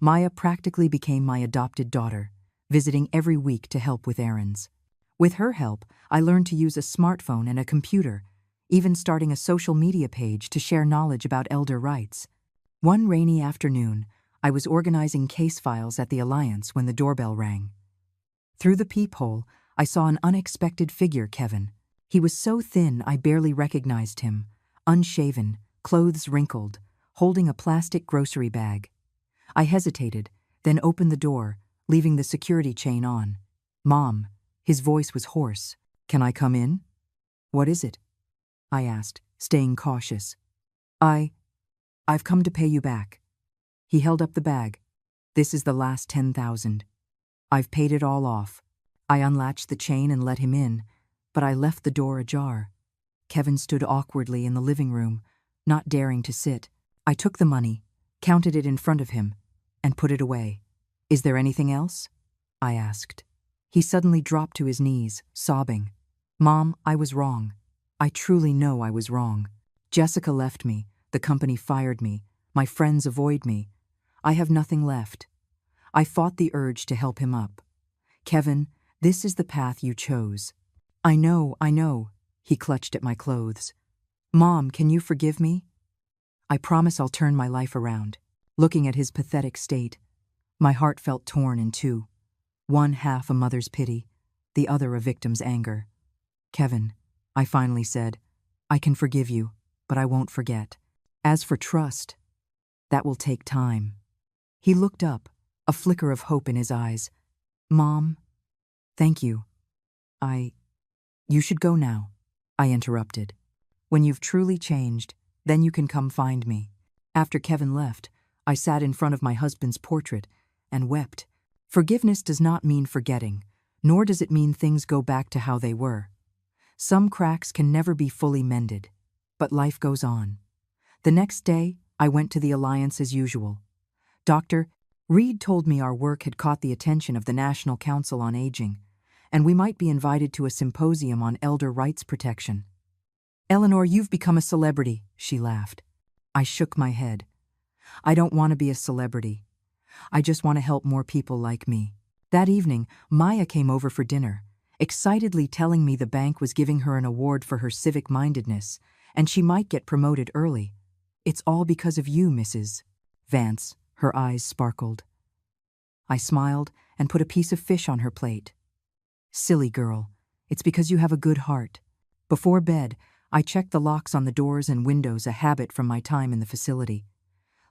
Speaker 1: Maya practically became my adopted daughter, visiting every week to help with errands. With her help, I learned to use a smartphone and a computer, even starting a social media page to share knowledge about elder rights. One rainy afternoon, I was organizing case files at the Alliance when the doorbell rang. Through the peephole, I saw an unexpected figure, Kevin. He was so thin I barely recognized him, unshaven, clothes wrinkled, holding a plastic grocery bag. I hesitated, then opened the door, leaving the security chain on. "Mom," his voice was hoarse. "Can I come in?" "What is it?" I asked, staying cautious. I've come to pay you back." He held up the bag. "This is the last 10,000. I've paid it all off." I unlatched the chain and let him in, but I left the door ajar. Kevin stood awkwardly in the living room, not daring to sit. I took the money, counted it in front of him, and put it away. "Is there anything else?" I asked. He suddenly dropped to his knees, sobbing. "Mom, I was wrong. I truly know I was wrong. Jessica left me, the company fired me, my friends avoid me. I have nothing left." I fought the urge to help him up. "Kevin, this is the path you chose." I know. He clutched at my clothes. "Mom, can you forgive me?" "I promise I'll turn my life around." Looking at his pathetic state, my heart felt torn in two. One half a mother's pity, the other a victim's anger. "Kevin," I finally said, "I can forgive you, but I won't forget. As for trust, that will take time." He looked up, a flicker of hope in his eyes. "Mom, thank you. You should go now," I interrupted. "When you've truly changed, then you can come find me." After Kevin left, I sat in front of my husband's portrait and wept. Forgiveness does not mean forgetting, nor does it mean things go back to how they were. Some cracks can never be fully mended, but life goes on. The next day, I went to the Alliance as usual. Dr. Reed told me our work had caught the attention of the National Council on Aging, and we might be invited to a symposium on elder rights protection. "Eleanor, you've become a celebrity," she laughed. I shook my head. "I don't want to be a celebrity. I just want to help more people like me." That evening, Maya came over for dinner, excitedly telling me the bank was giving her an award for her civic mindedness, and she might get promoted early. It's all because of you, Mrs. Vance. Her eyes sparkled. I smiled and put a piece of fish on her plate. Silly girl, it's because you have a good heart. Before bed, I checked the locks on the doors and windows, a habit from my time in the facility.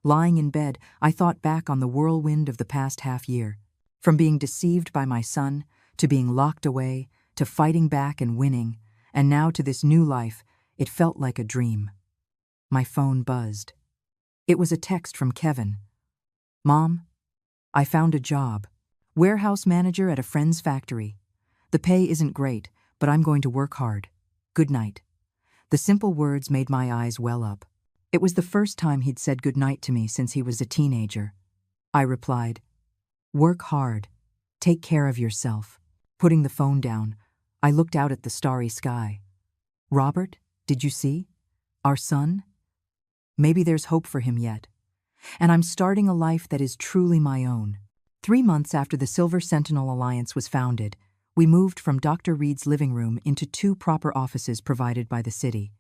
Speaker 1: Lying in bed, I thought back on the whirlwind of the past half year. From being deceived by my son, to being locked away, to fighting back and winning, and now to this new life. It felt like a dream. My phone buzzed. It was a text from Kevin. Mom, I found a job. Warehouse manager at a friend's factory. The pay isn't great, but I'm going to work hard. Good night. The simple words made my eyes well up. It was the first time he'd said good night to me since he was a teenager. I replied, work hard. Take care of yourself. Putting the phone down, I looked out at the starry sky. Robert, did you see? Our son? Maybe there's hope for him yet. And I'm starting a life that is truly my own. 3 months after the Silver Sentinel Alliance was founded, we moved from Dr. Reed's living room into 2 proper offices provided by the city.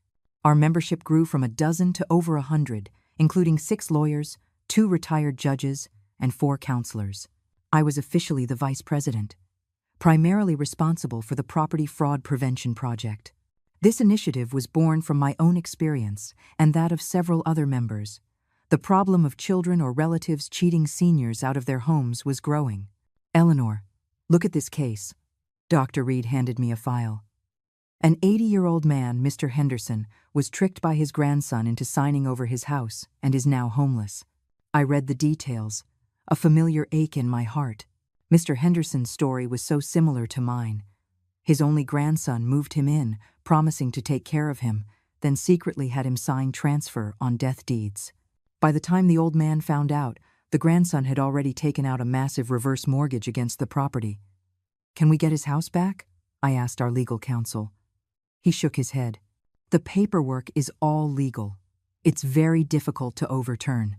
Speaker 1: Our membership grew from 12 to over 100, including 6 lawyers, 2 retired judges, and 4 counselors. I was officially the vice president, primarily responsible for the Property Fraud Prevention Project. This initiative was born from my own experience and that of several other members. The problem of children or relatives cheating seniors out of their homes was growing. Eleanor, look at this case. Dr. Reed handed me a file. An 80-year-old man, Mr. Henderson, was tricked by his grandson into signing over his house and is now homeless. I read the details, a familiar ache in my heart. Mr. Henderson's story was so similar to mine. His only grandson moved him in, promising to take care of him, then secretly had him sign transfer on death deeds. By the time the old man found out, the grandson had already taken out a massive reverse mortgage against the property. Can we get his house back? I asked our legal counsel. He shook his head. The paperwork is all legal. It's very difficult to overturn.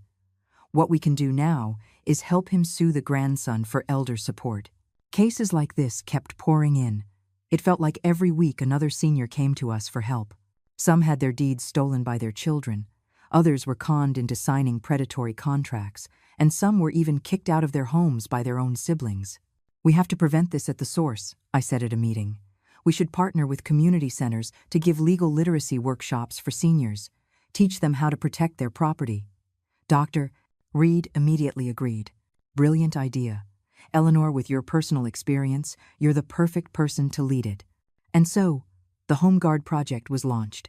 Speaker 1: What we can do now is help him sue the grandson for elder support. Cases like this kept pouring in. It felt like every week another senior came to us for help. Some had their deeds stolen by their children, others were conned into signing predatory contracts, and some were even kicked out of their homes by their own siblings. We have to prevent this at the source, I said at a meeting. We should partner with community centers to give legal literacy workshops for seniors, teach them how to protect their property. Dr. Reed immediately agreed. Brilliant idea. Eleanor, with your personal experience, you're the perfect person to lead it. And so, the Home Guard project was launched.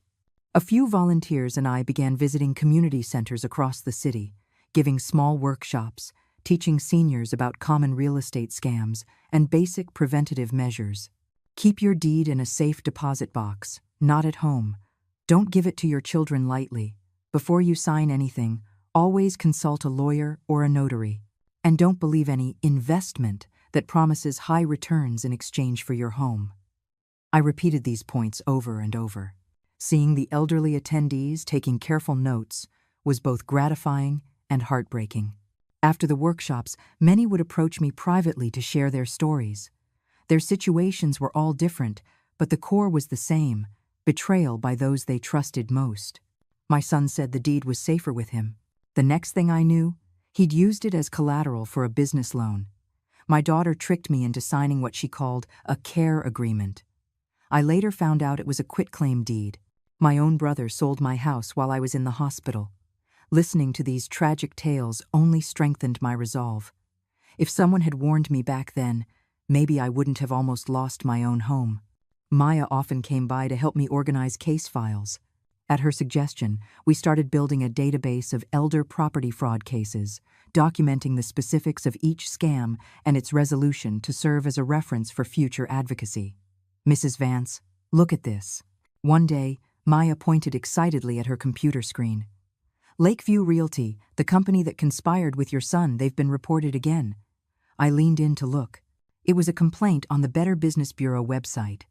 Speaker 1: A few volunteers and I began visiting community centers across the city, giving small workshops, teaching seniors about common real estate scams and basic preventative measures. Keep your deed in a safe deposit box, not at home. Don't give it to your children lightly. Before you sign anything, always consult a lawyer or a notary. And don't believe any investment that promises high returns in exchange for your home. I repeated these points over and over. Seeing the elderly attendees taking careful notes was both gratifying and heartbreaking. After the workshops, many would approach me privately to share their stories. Their situations were all different, but the core was the same: betrayal by those they trusted most. My son said the deed was safer with him. The next thing I knew, he'd used it as collateral for a business loan. My daughter tricked me into signing what she called a care agreement. I later found out it was a quitclaim deed. My own brother sold my house while I was in the hospital. Listening to these tragic tales only strengthened my resolve. If someone had warned me back then, maybe I wouldn't have almost lost my own home. Maya often came by to help me organize case files. At her suggestion, we started building a database of elder property fraud cases, documenting the specifics of each scam and its resolution to serve as a reference for future advocacy. Mrs. Vance, look at this. One day, Maya pointed excitedly at her computer screen. Lakeview Realty, the company that conspired with your son, they've been reported again. I leaned in to look. It was a complaint on the Better Business Bureau website.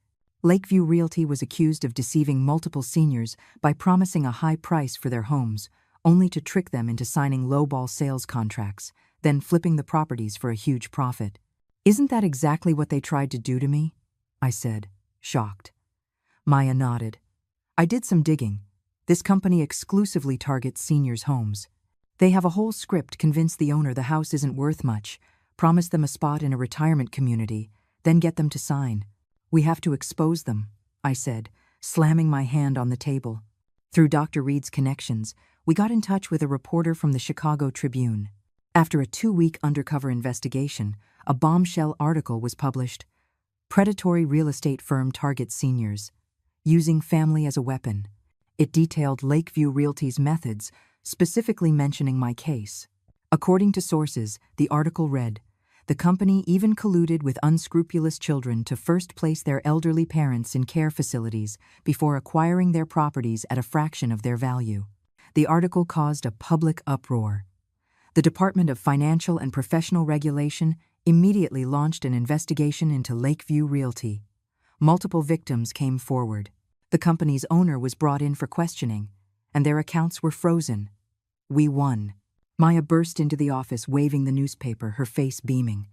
Speaker 1: Lakeview Realty was accused of deceiving multiple seniors by promising a high price for their homes, only to trick them into signing lowball sales contracts, then flipping the properties for a huge profit. Isn't that exactly what they tried to do to me? I said, shocked. Maya nodded. I did some digging. This company exclusively targets seniors' homes. They have a whole script: convince the owner the house isn't worth much, promise them a spot in a retirement community, then get them to sign. We have to expose them, I said, slamming my hand on the table. Through Dr. Reed's connections, we got in touch with a reporter from the Chicago Tribune. After a 2-week undercover investigation, a bombshell article was published. Predatory real estate firm targets seniors, using family as a weapon. It detailed Lakeview Realty's methods, specifically mentioning my case. According to sources, the article read, "The company even colluded with unscrupulous children to first place their elderly parents in care facilities before acquiring their properties at a fraction of their value." The article caused a public uproar. The Department of Financial and Professional Regulation immediately launched an investigation into Lakeview Realty. Multiple victims came forward. The company's owner was brought in for questioning, and their accounts were frozen. We won. Maya burst into the office waving the newspaper, her face beaming.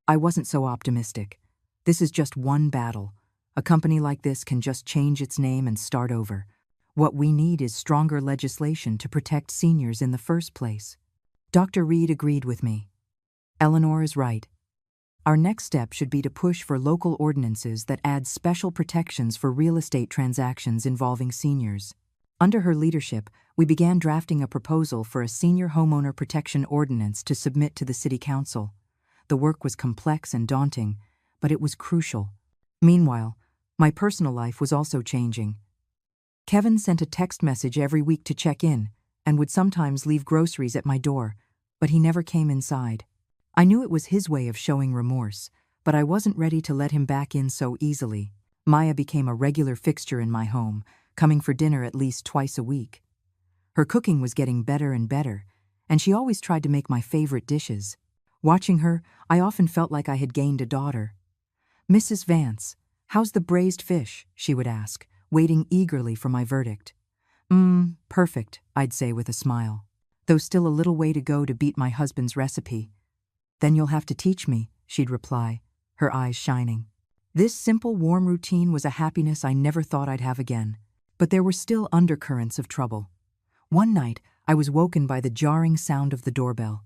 Speaker 1: I wasn't so optimistic. This is just one battle. A company like this can just change its name and start over. What we need is stronger legislation to protect seniors in the first place. Dr. Reed agreed with me. Eleanor is right. Our next step should be to push for local ordinances that add special protections for real estate transactions involving seniors. Under her leadership, we began drafting a proposal for a senior homeowner protection ordinance to submit to the City Council. The work was complex and daunting, but it was crucial. Meanwhile, my personal life was also changing. Kevin sent a text message every week to check in, and would sometimes leave groceries at my door, but he never came inside. I knew it was his way of showing remorse, but I wasn't ready to let him back in so easily. Maya became a regular fixture in my home, coming for dinner at least twice a week. Her cooking was getting better and better, and she always tried to make my favorite dishes. Watching her, I often felt like I had gained a daughter. "Mrs. Vance, how's the braised fish?" she would ask, waiting eagerly for my verdict. Perfect," I'd say with a smile, though still a little way to go to beat my husband's recipe. "Then you'll have to teach me," she'd reply, her eyes shining. This simple, warm routine was a happiness I never thought I'd have again. But there were still undercurrents of trouble. One night, I was woken by the jarring sound of the doorbell.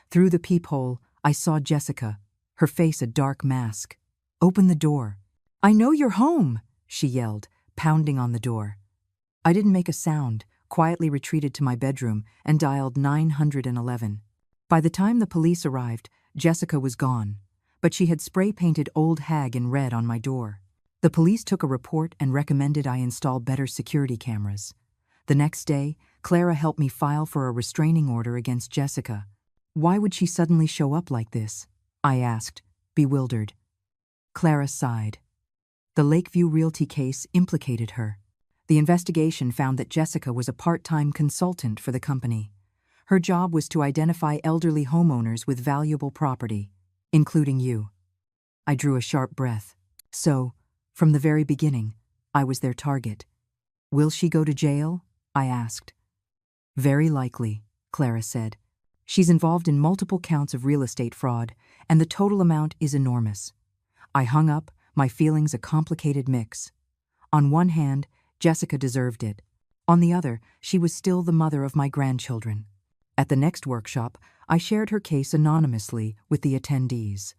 Speaker 1: Through the peephole, I saw Jessica, her face a dark mask. "Open the door." "I know you're home," she yelled, pounding on the door. I didn't make a sound, quietly retreated to my bedroom, and dialed 911. By the time the police arrived, Jessica was gone, but she had spray-painted "Old Hag" in red on my door. The police took a report and recommended I install better security cameras. The next day, Clara helped me file for a restraining order against Jessica. Why would she suddenly show up like this? I asked, bewildered. Clara sighed. The Lakeview Realty case implicated her. The investigation found that Jessica was a part-time consultant for the company. Her job was to identify elderly homeowners with valuable property, including you. I drew a sharp breath. So, from the very beginning, I was their target. "Will she go to jail?" I asked. "Very likely," Clara said. "She's involved in multiple counts of real estate fraud, and the total amount is enormous." I hung up, my feelings a complicated mix. On one hand, Jessica deserved it. On the other, she was still the mother of my grandchildren. At the next workshop, I shared her case anonymously with the attendees.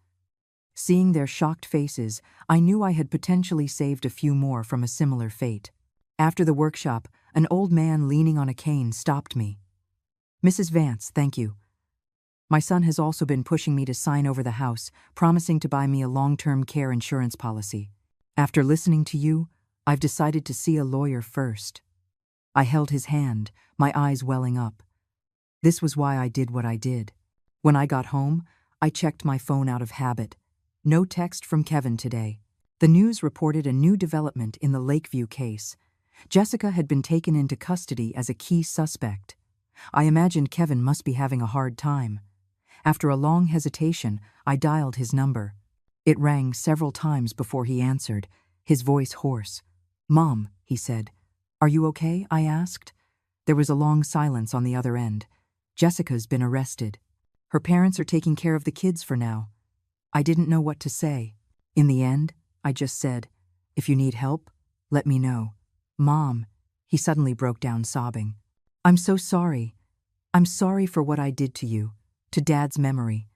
Speaker 1: Seeing their shocked faces, I knew I had potentially saved a few more from a similar fate. After the workshop, an old man leaning on a cane stopped me. "Mrs. Vance, thank you. My son has also been pushing me to sign over the house, promising to buy me a long-term care insurance policy. After listening to you, I've decided to see a lawyer first." I held his hand, my eyes welling up. This was why I did what I did. When I got home, I checked my phone out of habit. No text from Kevin today. The news reported a new development in the Lakeview case. Jessica had been taken into custody as a key suspect. I imagined Kevin must be having a hard time. After a long hesitation, I dialed his number. It rang several times before he answered, his voice hoarse. "Mom," he said. "Are you okay?" I asked. There was a long silence on the other end. "Jessica's been arrested. Her parents are taking care of the kids for now." I didn't know what to say. In the end, I just said, "If you need help, let me know." "Mom," He suddenly broke down sobbing. "I'm so sorry. I'm sorry for what I did to you, to Dad's memory."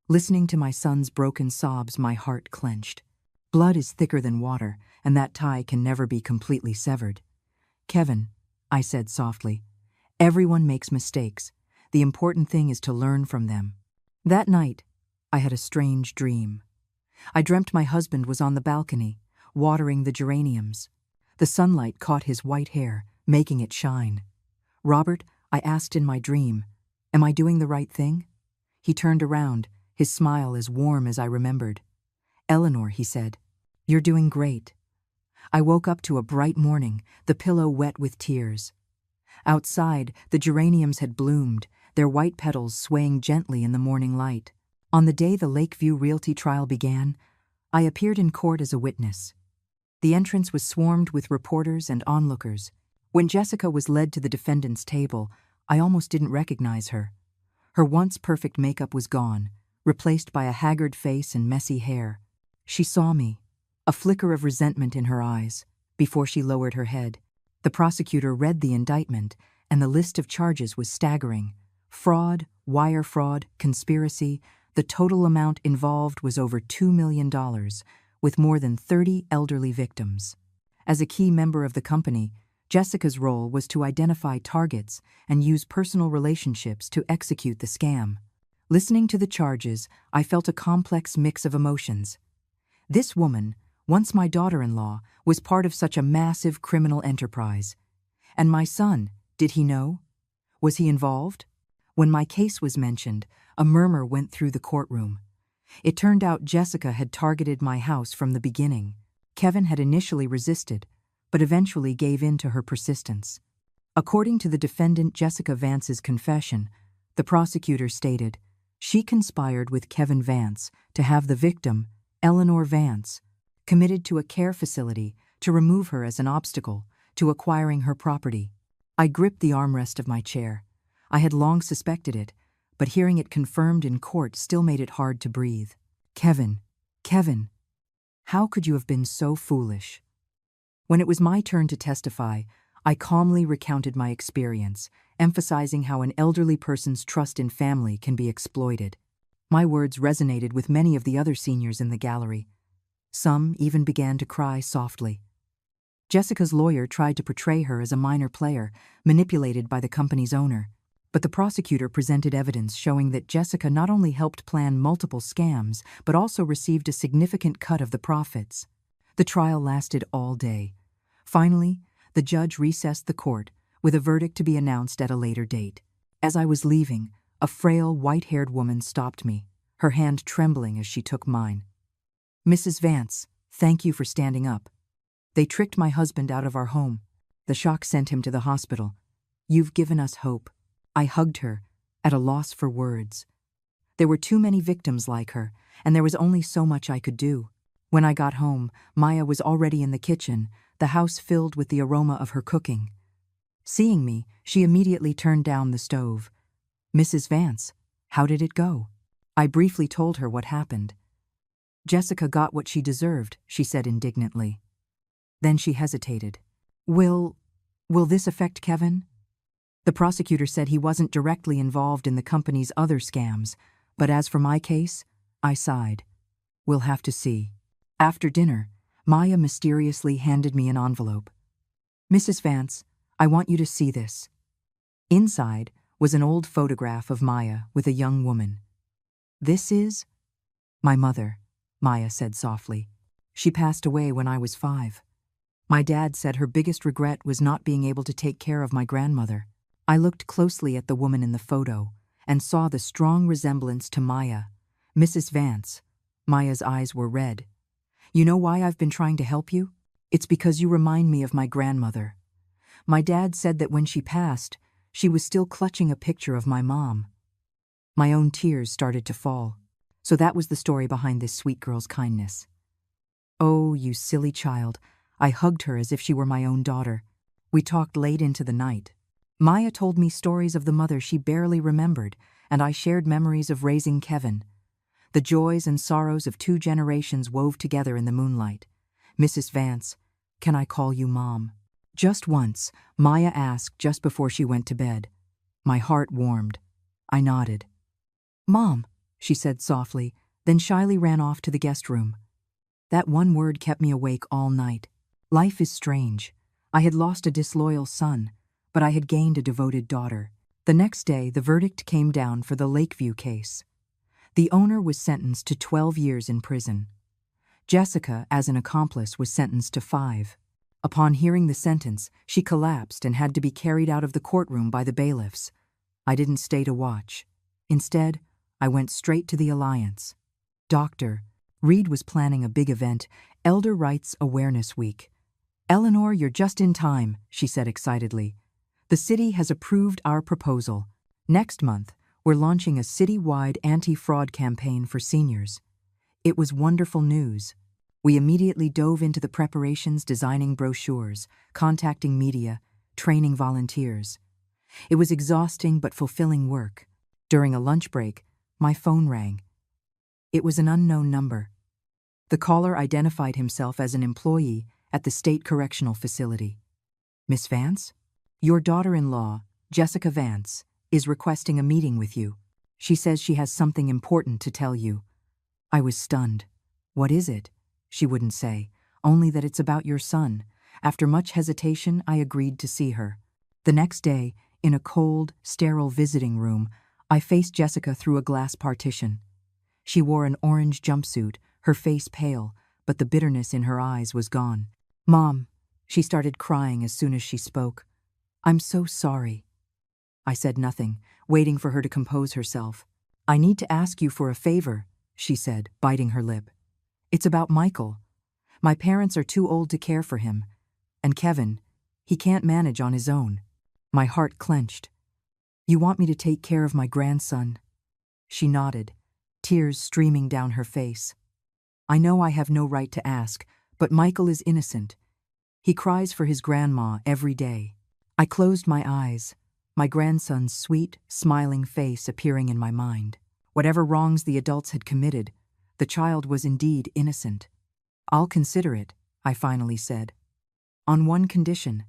Speaker 1: Listening to my son's broken sobs, my heart clenched. Blood is thicker than water, and that tie can never be completely severed. "Kevin," I said softly, "everyone makes mistakes. The important thing is to learn from them." That night, I had a strange dream. I dreamt my husband was on the balcony, watering the geraniums. The sunlight caught his white hair, making it shine. "Robert," I asked in my dream, "am I doing the right thing?" He turned around, his smile as warm as I remembered. "Eleanor," he said, "you're doing great." I woke up to a bright morning, the pillow wet with tears. Outside, the geraniums had bloomed, their white petals swaying gently in the morning light. On the day the Lakeview Realty trial began, I appeared in court as a witness. The entrance was swarmed with reporters and onlookers. When Jessica was led to the defendant's table, I almost didn't recognize her. Her once perfect makeup was gone, replaced by a haggard face and messy hair. She saw me, a flicker of resentment in her eyes, before she lowered her head. The prosecutor read the indictment, and the list of charges was staggering. Fraud, wire fraud, conspiracy. The total amount involved was over $2 million, with more than 30 elderly victims. As a key member of the company, Jessica's role was to identify targets and use personal relationships to execute the scam. Listening to the charges, I felt a complex mix of emotions. This woman, once my daughter-in-law, was part of such a massive criminal enterprise. And my son, did he know? Was he involved? When my case was mentioned, a murmur went through the courtroom. It turned out Jessica had targeted my house from the beginning. Kevin had initially resisted, but eventually gave in to her persistence. According to the defendant Jessica Vance's confession, the prosecutor stated, she conspired with Kevin Vance to have the victim, Eleanor Vance, committed to a care facility to remove her as an obstacle to acquiring her property. I gripped the armrest of my chair. I had long suspected it, but hearing it confirmed in court still made it hard to breathe. Kevin, how could you have been so foolish? When it was my turn to testify, I calmly recounted my experience, emphasizing how an elderly person's trust in family can be exploited. My words resonated with many of the other seniors in the gallery. Some even began to cry softly. Jessica's lawyer tried to portray her as a minor player, manipulated by the company's owner. But the prosecutor presented evidence showing that Jessica not only helped plan multiple scams, but also received a significant cut of the profits. The trial lasted all day. Finally, the judge recessed the court, with a verdict to be announced at a later date. As I was leaving, a frail, white-haired woman stopped me, her hand trembling as she took mine. "Mrs. Vance, thank you for standing up. They tricked my husband out of our home. The shock sent him to the hospital. You've given us hope." I hugged her, at a loss for words. There were too many victims like her, and there was only so much I could do. When I got home, Maya was already in the kitchen, the house filled with the aroma of her cooking. Seeing me, she immediately turned down the stove. "Mrs. Vance, how did it go?" I briefly told her what happened. "Jessica got what she deserved," she said indignantly. Then she hesitated. Will this affect Kevin?" The prosecutor said he wasn't directly involved in the company's other scams, but as for my case, I sighed. "We'll have to see." After dinner, Maya mysteriously handed me an envelope. "Mrs. Vance, I want you to see this." Inside was an old photograph of Maya with a young woman. "This is my mother," Maya said softly. "She passed away when I was 5. My dad said her biggest regret was not being able to take care of my grandmother." I looked closely at the woman in the photo and saw the strong resemblance to Maya. "Mrs. Vance." Maya's eyes were red. "You know why I've been trying to help you? It's because you remind me of my grandmother. My dad said that when she passed, she was still clutching a picture of my mom." My own tears started to fall. So that was the story behind this sweet girl's kindness. "Oh, you silly child." I hugged her as if she were my own daughter. We talked late into the night. Maya told me stories of the mother she barely remembered, and I shared memories of raising Kevin. The joys and sorrows of 2 generations wove together in the moonlight. "Mrs. Vance, can I call you Mom?" Just once, Maya asked just before she went to bed. My heart warmed. I nodded. "Mom," she said softly, then shyly ran off to the guest room. That one word kept me awake all night. Life is strange. I had lost a disloyal son, but I had gained a devoted daughter. The next day, the verdict came down for the Lakeview case. The owner was sentenced to 12 years in prison. Jessica, as an accomplice, was sentenced to 5. Upon hearing the sentence, she collapsed and had to be carried out of the courtroom by the bailiffs. I didn't stay to watch. Instead, I went straight to the Alliance. "Doctor," Reed was planning a big event, Elder Rights Awareness Week. "Eleanor, you're just in time," she said excitedly. "The city has approved our proposal. Next month, we're launching a city-wide anti-fraud campaign for seniors." It was wonderful news. We immediately dove into the preparations, designing brochures, contacting media, training volunteers. It was exhausting but fulfilling work. During a lunch break, my phone rang. It was an unknown number. The caller identified himself as an employee at the state correctional facility. "Miss Vance? Your daughter-in-law, Jessica Vance, is requesting a meeting with you. She says she has something important to tell you." I was stunned. "What is it?" She wouldn't say, only that it's about your son. After much hesitation, I agreed to see her. The next day, in a cold, sterile visiting room, I faced Jessica through a glass partition. She wore an orange jumpsuit, her face pale, but the bitterness in her eyes was gone. "Mom," she started crying as soon as she spoke. "I'm so sorry." I said nothing, waiting for her to compose herself. "I need to ask you for a favor," she said, biting her lip. "It's about Michael. My parents are too old to care for him. And Kevin, he can't manage on his own." My heart clenched. "You want me to take care of my grandson?" She nodded, tears streaming down her face. "I know I have no right to ask, but Michael is innocent. He cries for his grandma every day." I closed my eyes, my grandson's sweet, smiling face appearing in my mind. Whatever wrongs the adults had committed, the child was indeed innocent. "I'll consider it," I finally said. "On one condition."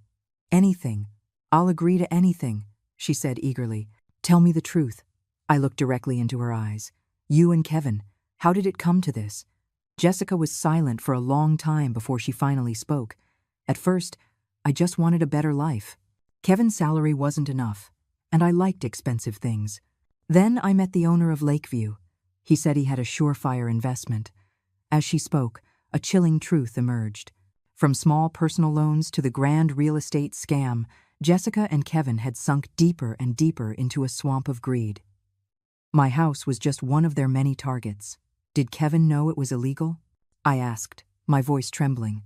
Speaker 1: "Anything. I'll agree to anything," she said eagerly. "Tell me the truth." I looked directly into her eyes. "You and Kevin, how did it come to this?" Jessica was silent for a long time before she finally spoke. "At first, I just wanted a better life. Kevin's salary wasn't enough, and I liked expensive things. Then I met the owner of Lakeview. He said he had a surefire investment." As she spoke, a chilling truth emerged. From small personal loans to the grand real estate scam, Jessica and Kevin had sunk deeper and deeper into a swamp of greed. My house was just one of their many targets. "Did Kevin know it was illegal?" I asked, my voice trembling.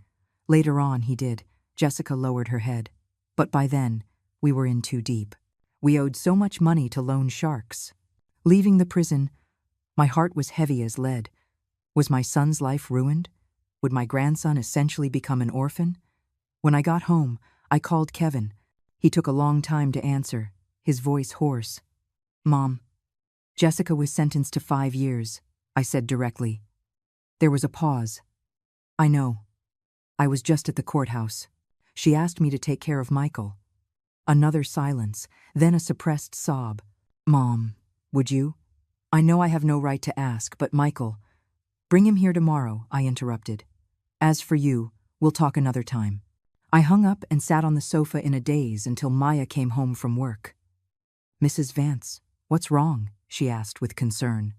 Speaker 1: "Later on, he did." Jessica lowered her head. "But by then, we were in too deep. We owed so much money to loan sharks." Leaving the prison, my heart was heavy as lead. Was my son's life ruined? Would my grandson essentially become an orphan? When I got home, I called Kevin. He took a long time to answer, his voice hoarse. "Mom, Jessica was sentenced to 5 years," I said directly. There was a pause. "I know. I was just at the courthouse. She asked me to take care of Michael." Another silence, then a suppressed sob. "Mom, would you? I know I have no right to ask, but Michael—" "Bring him here tomorrow," I interrupted. "As for you, we'll talk another time." I hung up and sat on the sofa in a daze until Maya came home from work. "Mrs. Vance, what's wrong?" she asked with concern.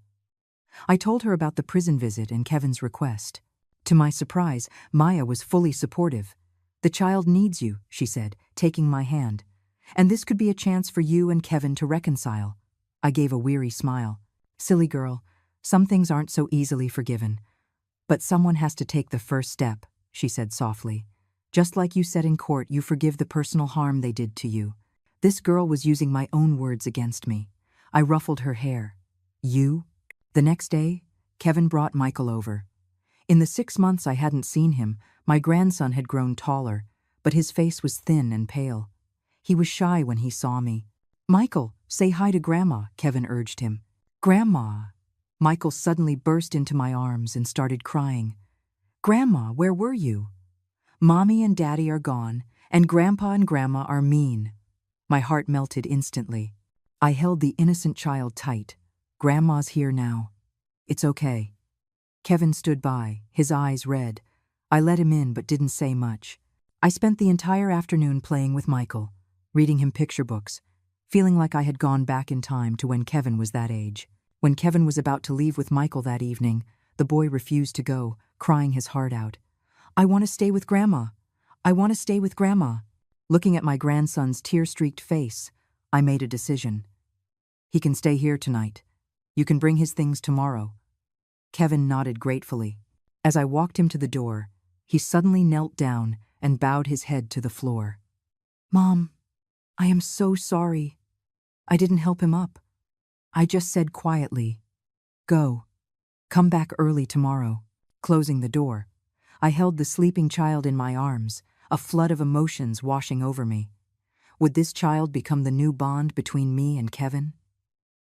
Speaker 1: I told her about the prison visit and Kevin's request. To my surprise, Maya was fully supportive. "The child needs you," she said, taking my hand. "And this could be a chance for you and Kevin to reconcile." I gave a weary smile. "Silly girl, some things aren't so easily forgiven. But someone has to take the first step," she said softly. "Just like you said in court, you forgive the personal harm they did to you." This girl was using my own words against me. I ruffled her hair. "You?" The next day, Kevin brought Michael over. In the 6 months I hadn't seen him, my grandson had grown taller, but his face was thin and pale. He was shy when he saw me. "Michael, say hi to Grandma," Kevin urged him. "Grandma!" Michael suddenly burst into my arms and started crying. "Grandma, where were you?" "Mommy and Daddy are gone, And Grandpa and Grandma are mean. My heart melted instantly. I held the innocent child tight. Grandma's here now. It's okay. Kevin stood by, his eyes red. I let him in but didn't say much. I spent the entire afternoon playing with Michael, reading him picture books, feeling like I had gone back in time to when Kevin was that age. When Kevin was about to leave with Michael that evening, the boy refused to go, crying his heart out. I want to stay with Grandma. I want to stay with Grandma. Looking at my grandson's tear-streaked face, I made a decision. He can stay here tonight. You can bring his things tomorrow. Kevin nodded gratefully. As I walked him to the door, he suddenly knelt down and bowed his head to the floor. Mom, I am so sorry. I didn't help him up. I just said quietly, "Go. Come back early tomorrow." Closing the door, I held the sleeping child in my arms, a flood of emotions washing over me. Would this child become the new bond between me and Kevin?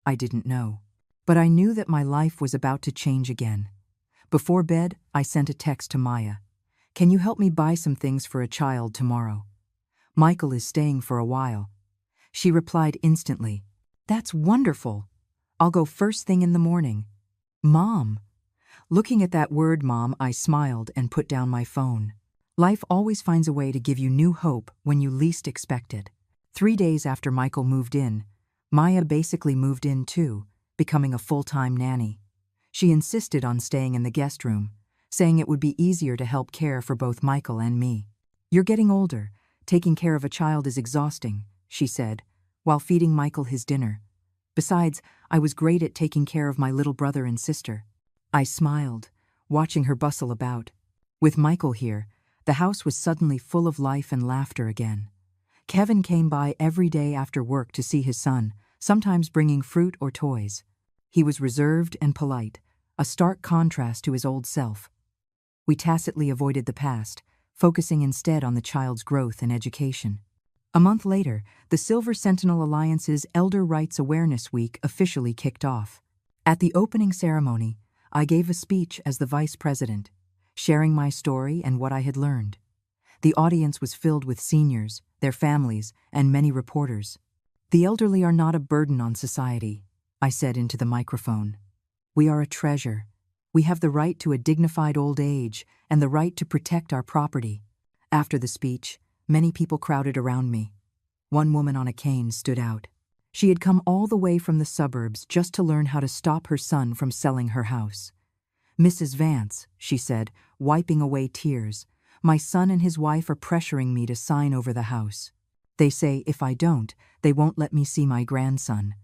Speaker 1: I didn't know. But I knew that my life was about to change again. Before bed, I sent a text to Maya. "Can you help me buy some things for a child tomorrow? Michael is staying for a while." She replied instantly, "That's wonderful. I'll go first thing in the morning." Mom. Looking at that word, Mom, I smiled and put down my phone. Life always finds a way to give you new hope when you least expect it. 3 days after Michael moved in, Maya basically moved in too, becoming a full-time nanny. She insisted on staying in the guest room, saying it would be easier to help care for both Michael and me. "You're getting older. Taking care of a child is exhausting," she said, while feeding Michael his dinner. Besides, I was great at taking care of my little brother and sister. I smiled, watching her bustle about. With Michael here, the house was suddenly full of life and laughter again. Kevin came by every day after work to see his son, sometimes bringing fruit or toys. He was reserved and polite, a stark contrast to his old self. We tacitly avoided the past, focusing instead on the child's growth and education. A month later, the Silver Sentinel Alliance's Elder Rights Awareness Week officially kicked off. At the opening ceremony, I gave a speech as the vice president, sharing my story and what I had learned. The audience was filled with seniors, their families, and many reporters. "The elderly are not a burden on society," I said into the microphone. "We are a treasure. We have the right to a dignified old age and the right to protect our property." After the speech, many people crowded around me. One woman on a cane stood out. She had come all the way from the suburbs just to learn how to stop her son from selling her house. "Mrs. Vance," she said, wiping away tears, "my son and his wife are pressuring me to sign over the house. They say if I don't, they won't let me see my grandson."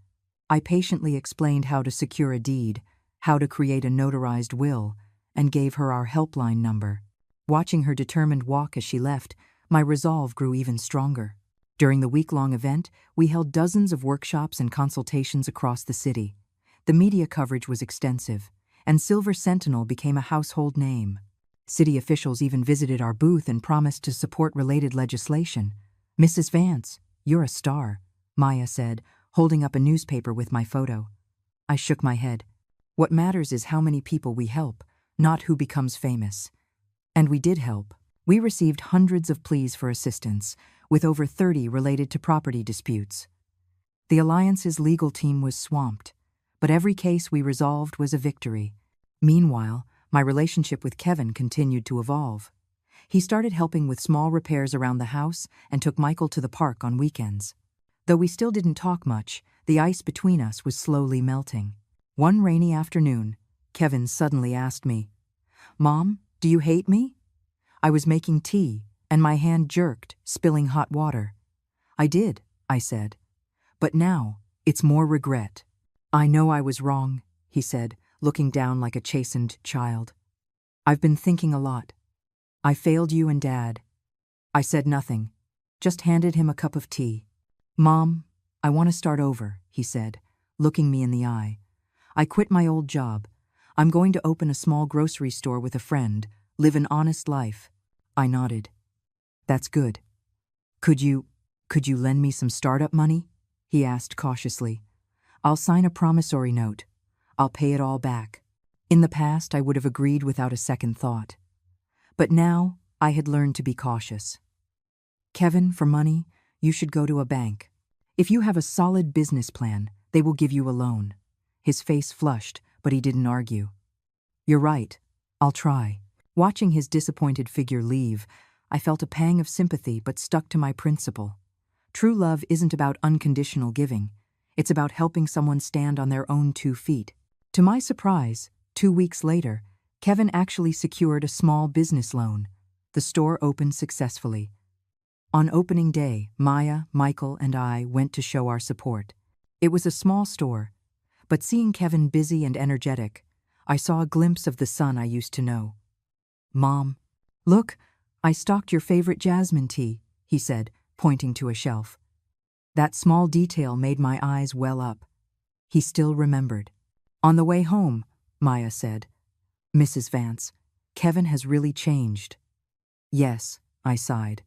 Speaker 1: I patiently explained how to secure a deed, how to create a notarized will, and gave her our helpline number. Watching her determined walk as she left, my resolve grew even stronger. During the week-long event, we held dozens of workshops and consultations across the city. The media coverage was extensive, and Silver Sentinel became a household name. City officials even visited our booth and promised to support related legislation. "Mrs. Vance, you're a star," Maya said, holding up a newspaper with my photo. I shook my head. "What matters is how many people we help, not who becomes famous." And we did help. We received hundreds of pleas for assistance, with over 30 related to property disputes. The Alliance's legal team was swamped, but every case we resolved was a victory. Meanwhile, my relationship with Kevin continued to evolve. He started helping with small repairs around the house and took Michael to the park on weekends. Though we still didn't talk much, the ice between us was slowly melting. One rainy afternoon, Kevin suddenly asked me, "Mom, do you hate me?" I was making tea, and my hand jerked, spilling hot water. "I did," I said. "But now, it's more regret." "I know I was wrong," he said, looking down like a chastened child. "I've been thinking a lot. I failed you and Dad." I said nothing, just handed him a cup of tea. "Mom, I want to start over," he said, looking me in the eye. "I quit my old job. I'm going to open a small grocery store with a friend, live an honest life." I nodded. "That's good. Could you lend me some startup money?" he asked cautiously. "I'll sign a promissory note. I'll pay it all back." In the past, I would have agreed without a second thought. But now, I had learned to be cautious. Kevin, for money, you should go to a bank. If you have a solid business plan, they will give you a loan. His face flushed, but he didn't argue. You're right. I'll try. Watching his disappointed figure leave, I felt a pang of sympathy but stuck to my principle. True love isn't about unconditional giving. It's about helping someone stand on their own 2 feet. To my surprise, 2 weeks later, Kevin actually secured a small business loan. The store opened successfully. On opening day, Maya, Michael, and I went to show our support. It was a small store, but seeing Kevin busy and energetic, I saw a glimpse of the son I used to know. Mom, look, I stocked your favorite jasmine tea, he said, pointing to a shelf. That small detail made my eyes well up. He still remembered. On the way home, Maya said, Mrs. Vance, Kevin has really changed. Yes, I sighed.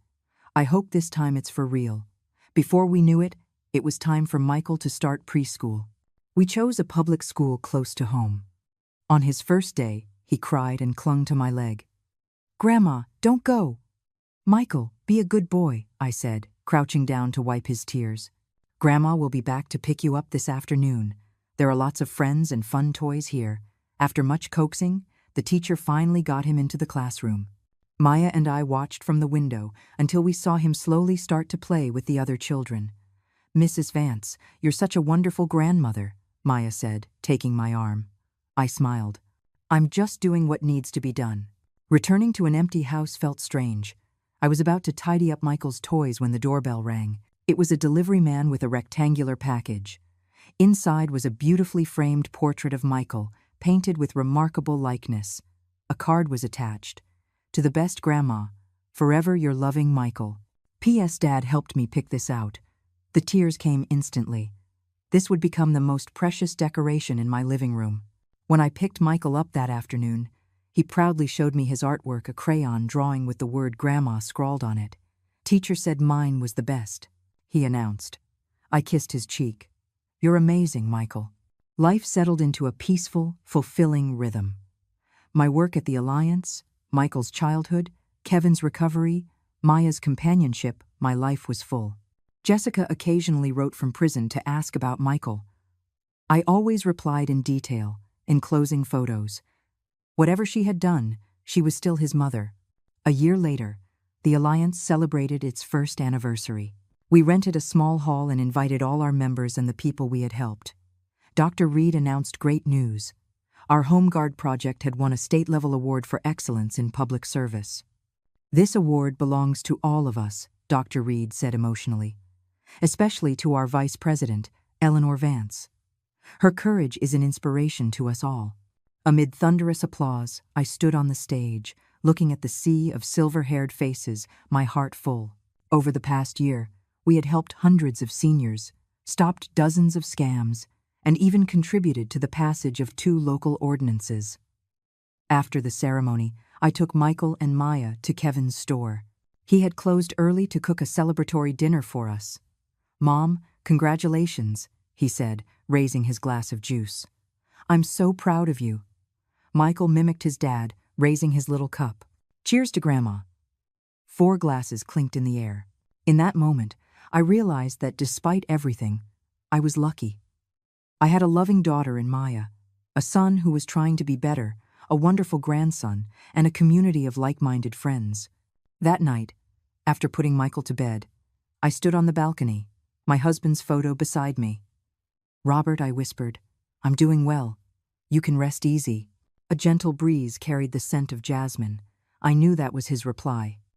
Speaker 1: I hope this time it's for real. Before we knew it, it was time for Michael to start preschool. We chose a public school close to home. On his first day, he cried and clung to my leg. Grandma, don't go. Michael, be a good boy, I said, crouching down to wipe his tears. Grandma will be back to pick you up this afternoon. There are lots of friends and fun toys here. After much coaxing, the teacher finally got him into the classroom. Maya and I watched from the window until we saw him slowly start to play with the other children. Mrs. Vance, you're such a wonderful grandmother, Maya said, taking my arm. I smiled. I'm just doing what needs to be done. Returning to an empty house felt strange. I was about to tidy up Michael's toys when the doorbell rang. It was a delivery man with a rectangular package. Inside was a beautifully framed portrait of Michael, painted with remarkable likeness. A card was attached. To the best grandma, forever your loving Michael. P.S. Dad helped me pick this out. The tears came instantly. This would become the most precious decoration in my living room. When I picked Michael up that afternoon, he proudly showed me his artwork, a crayon drawing with the word Grandma scrawled on it. Teacher said mine was the best, he announced. I kissed his cheek. You're amazing, Michael. Life settled into a peaceful, fulfilling rhythm. My work at the Alliance, Michael's childhood, Kevin's recovery, Maya's companionship, my life was full. Jessica occasionally wrote from prison to ask about Michael. I always replied in detail, enclosing photos. Whatever she had done, she was still his mother. A year later, the Alliance celebrated its first anniversary. We rented a small hall and invited all our members and the people we had helped. Dr. Reed announced great news. Our Home Guard project had won a state-level award for excellence in public service. This award belongs to all of us, Dr. Reed said emotionally, especially to our Vice President, Eleanor Vance. Her courage is an inspiration to us all. Amid thunderous applause, I stood on the stage, looking at the sea of silver-haired faces, my heart full. Over the past year, we had helped hundreds of seniors, stopped dozens of scams, and even contributed to the passage of 2 local ordinances. After the ceremony, I took Michael and Maya to Kevin's store. He had closed early to cook a celebratory dinner for us. Mom, congratulations, he said, raising his glass of juice. I'm so proud of you. Michael mimicked his dad, raising his little cup. Cheers to Grandma. 4 glasses clinked in the air. In that moment, I realized that despite everything, I was lucky. I had a loving daughter in Maya, a son who was trying to be better, a wonderful grandson, and a community of like-minded friends. That night, after putting Michael to bed, I stood on the balcony, my husband's photo beside me. Robert, I whispered, I'm doing well. You can rest easy. A gentle breeze carried the scent of jasmine. I knew that was his reply.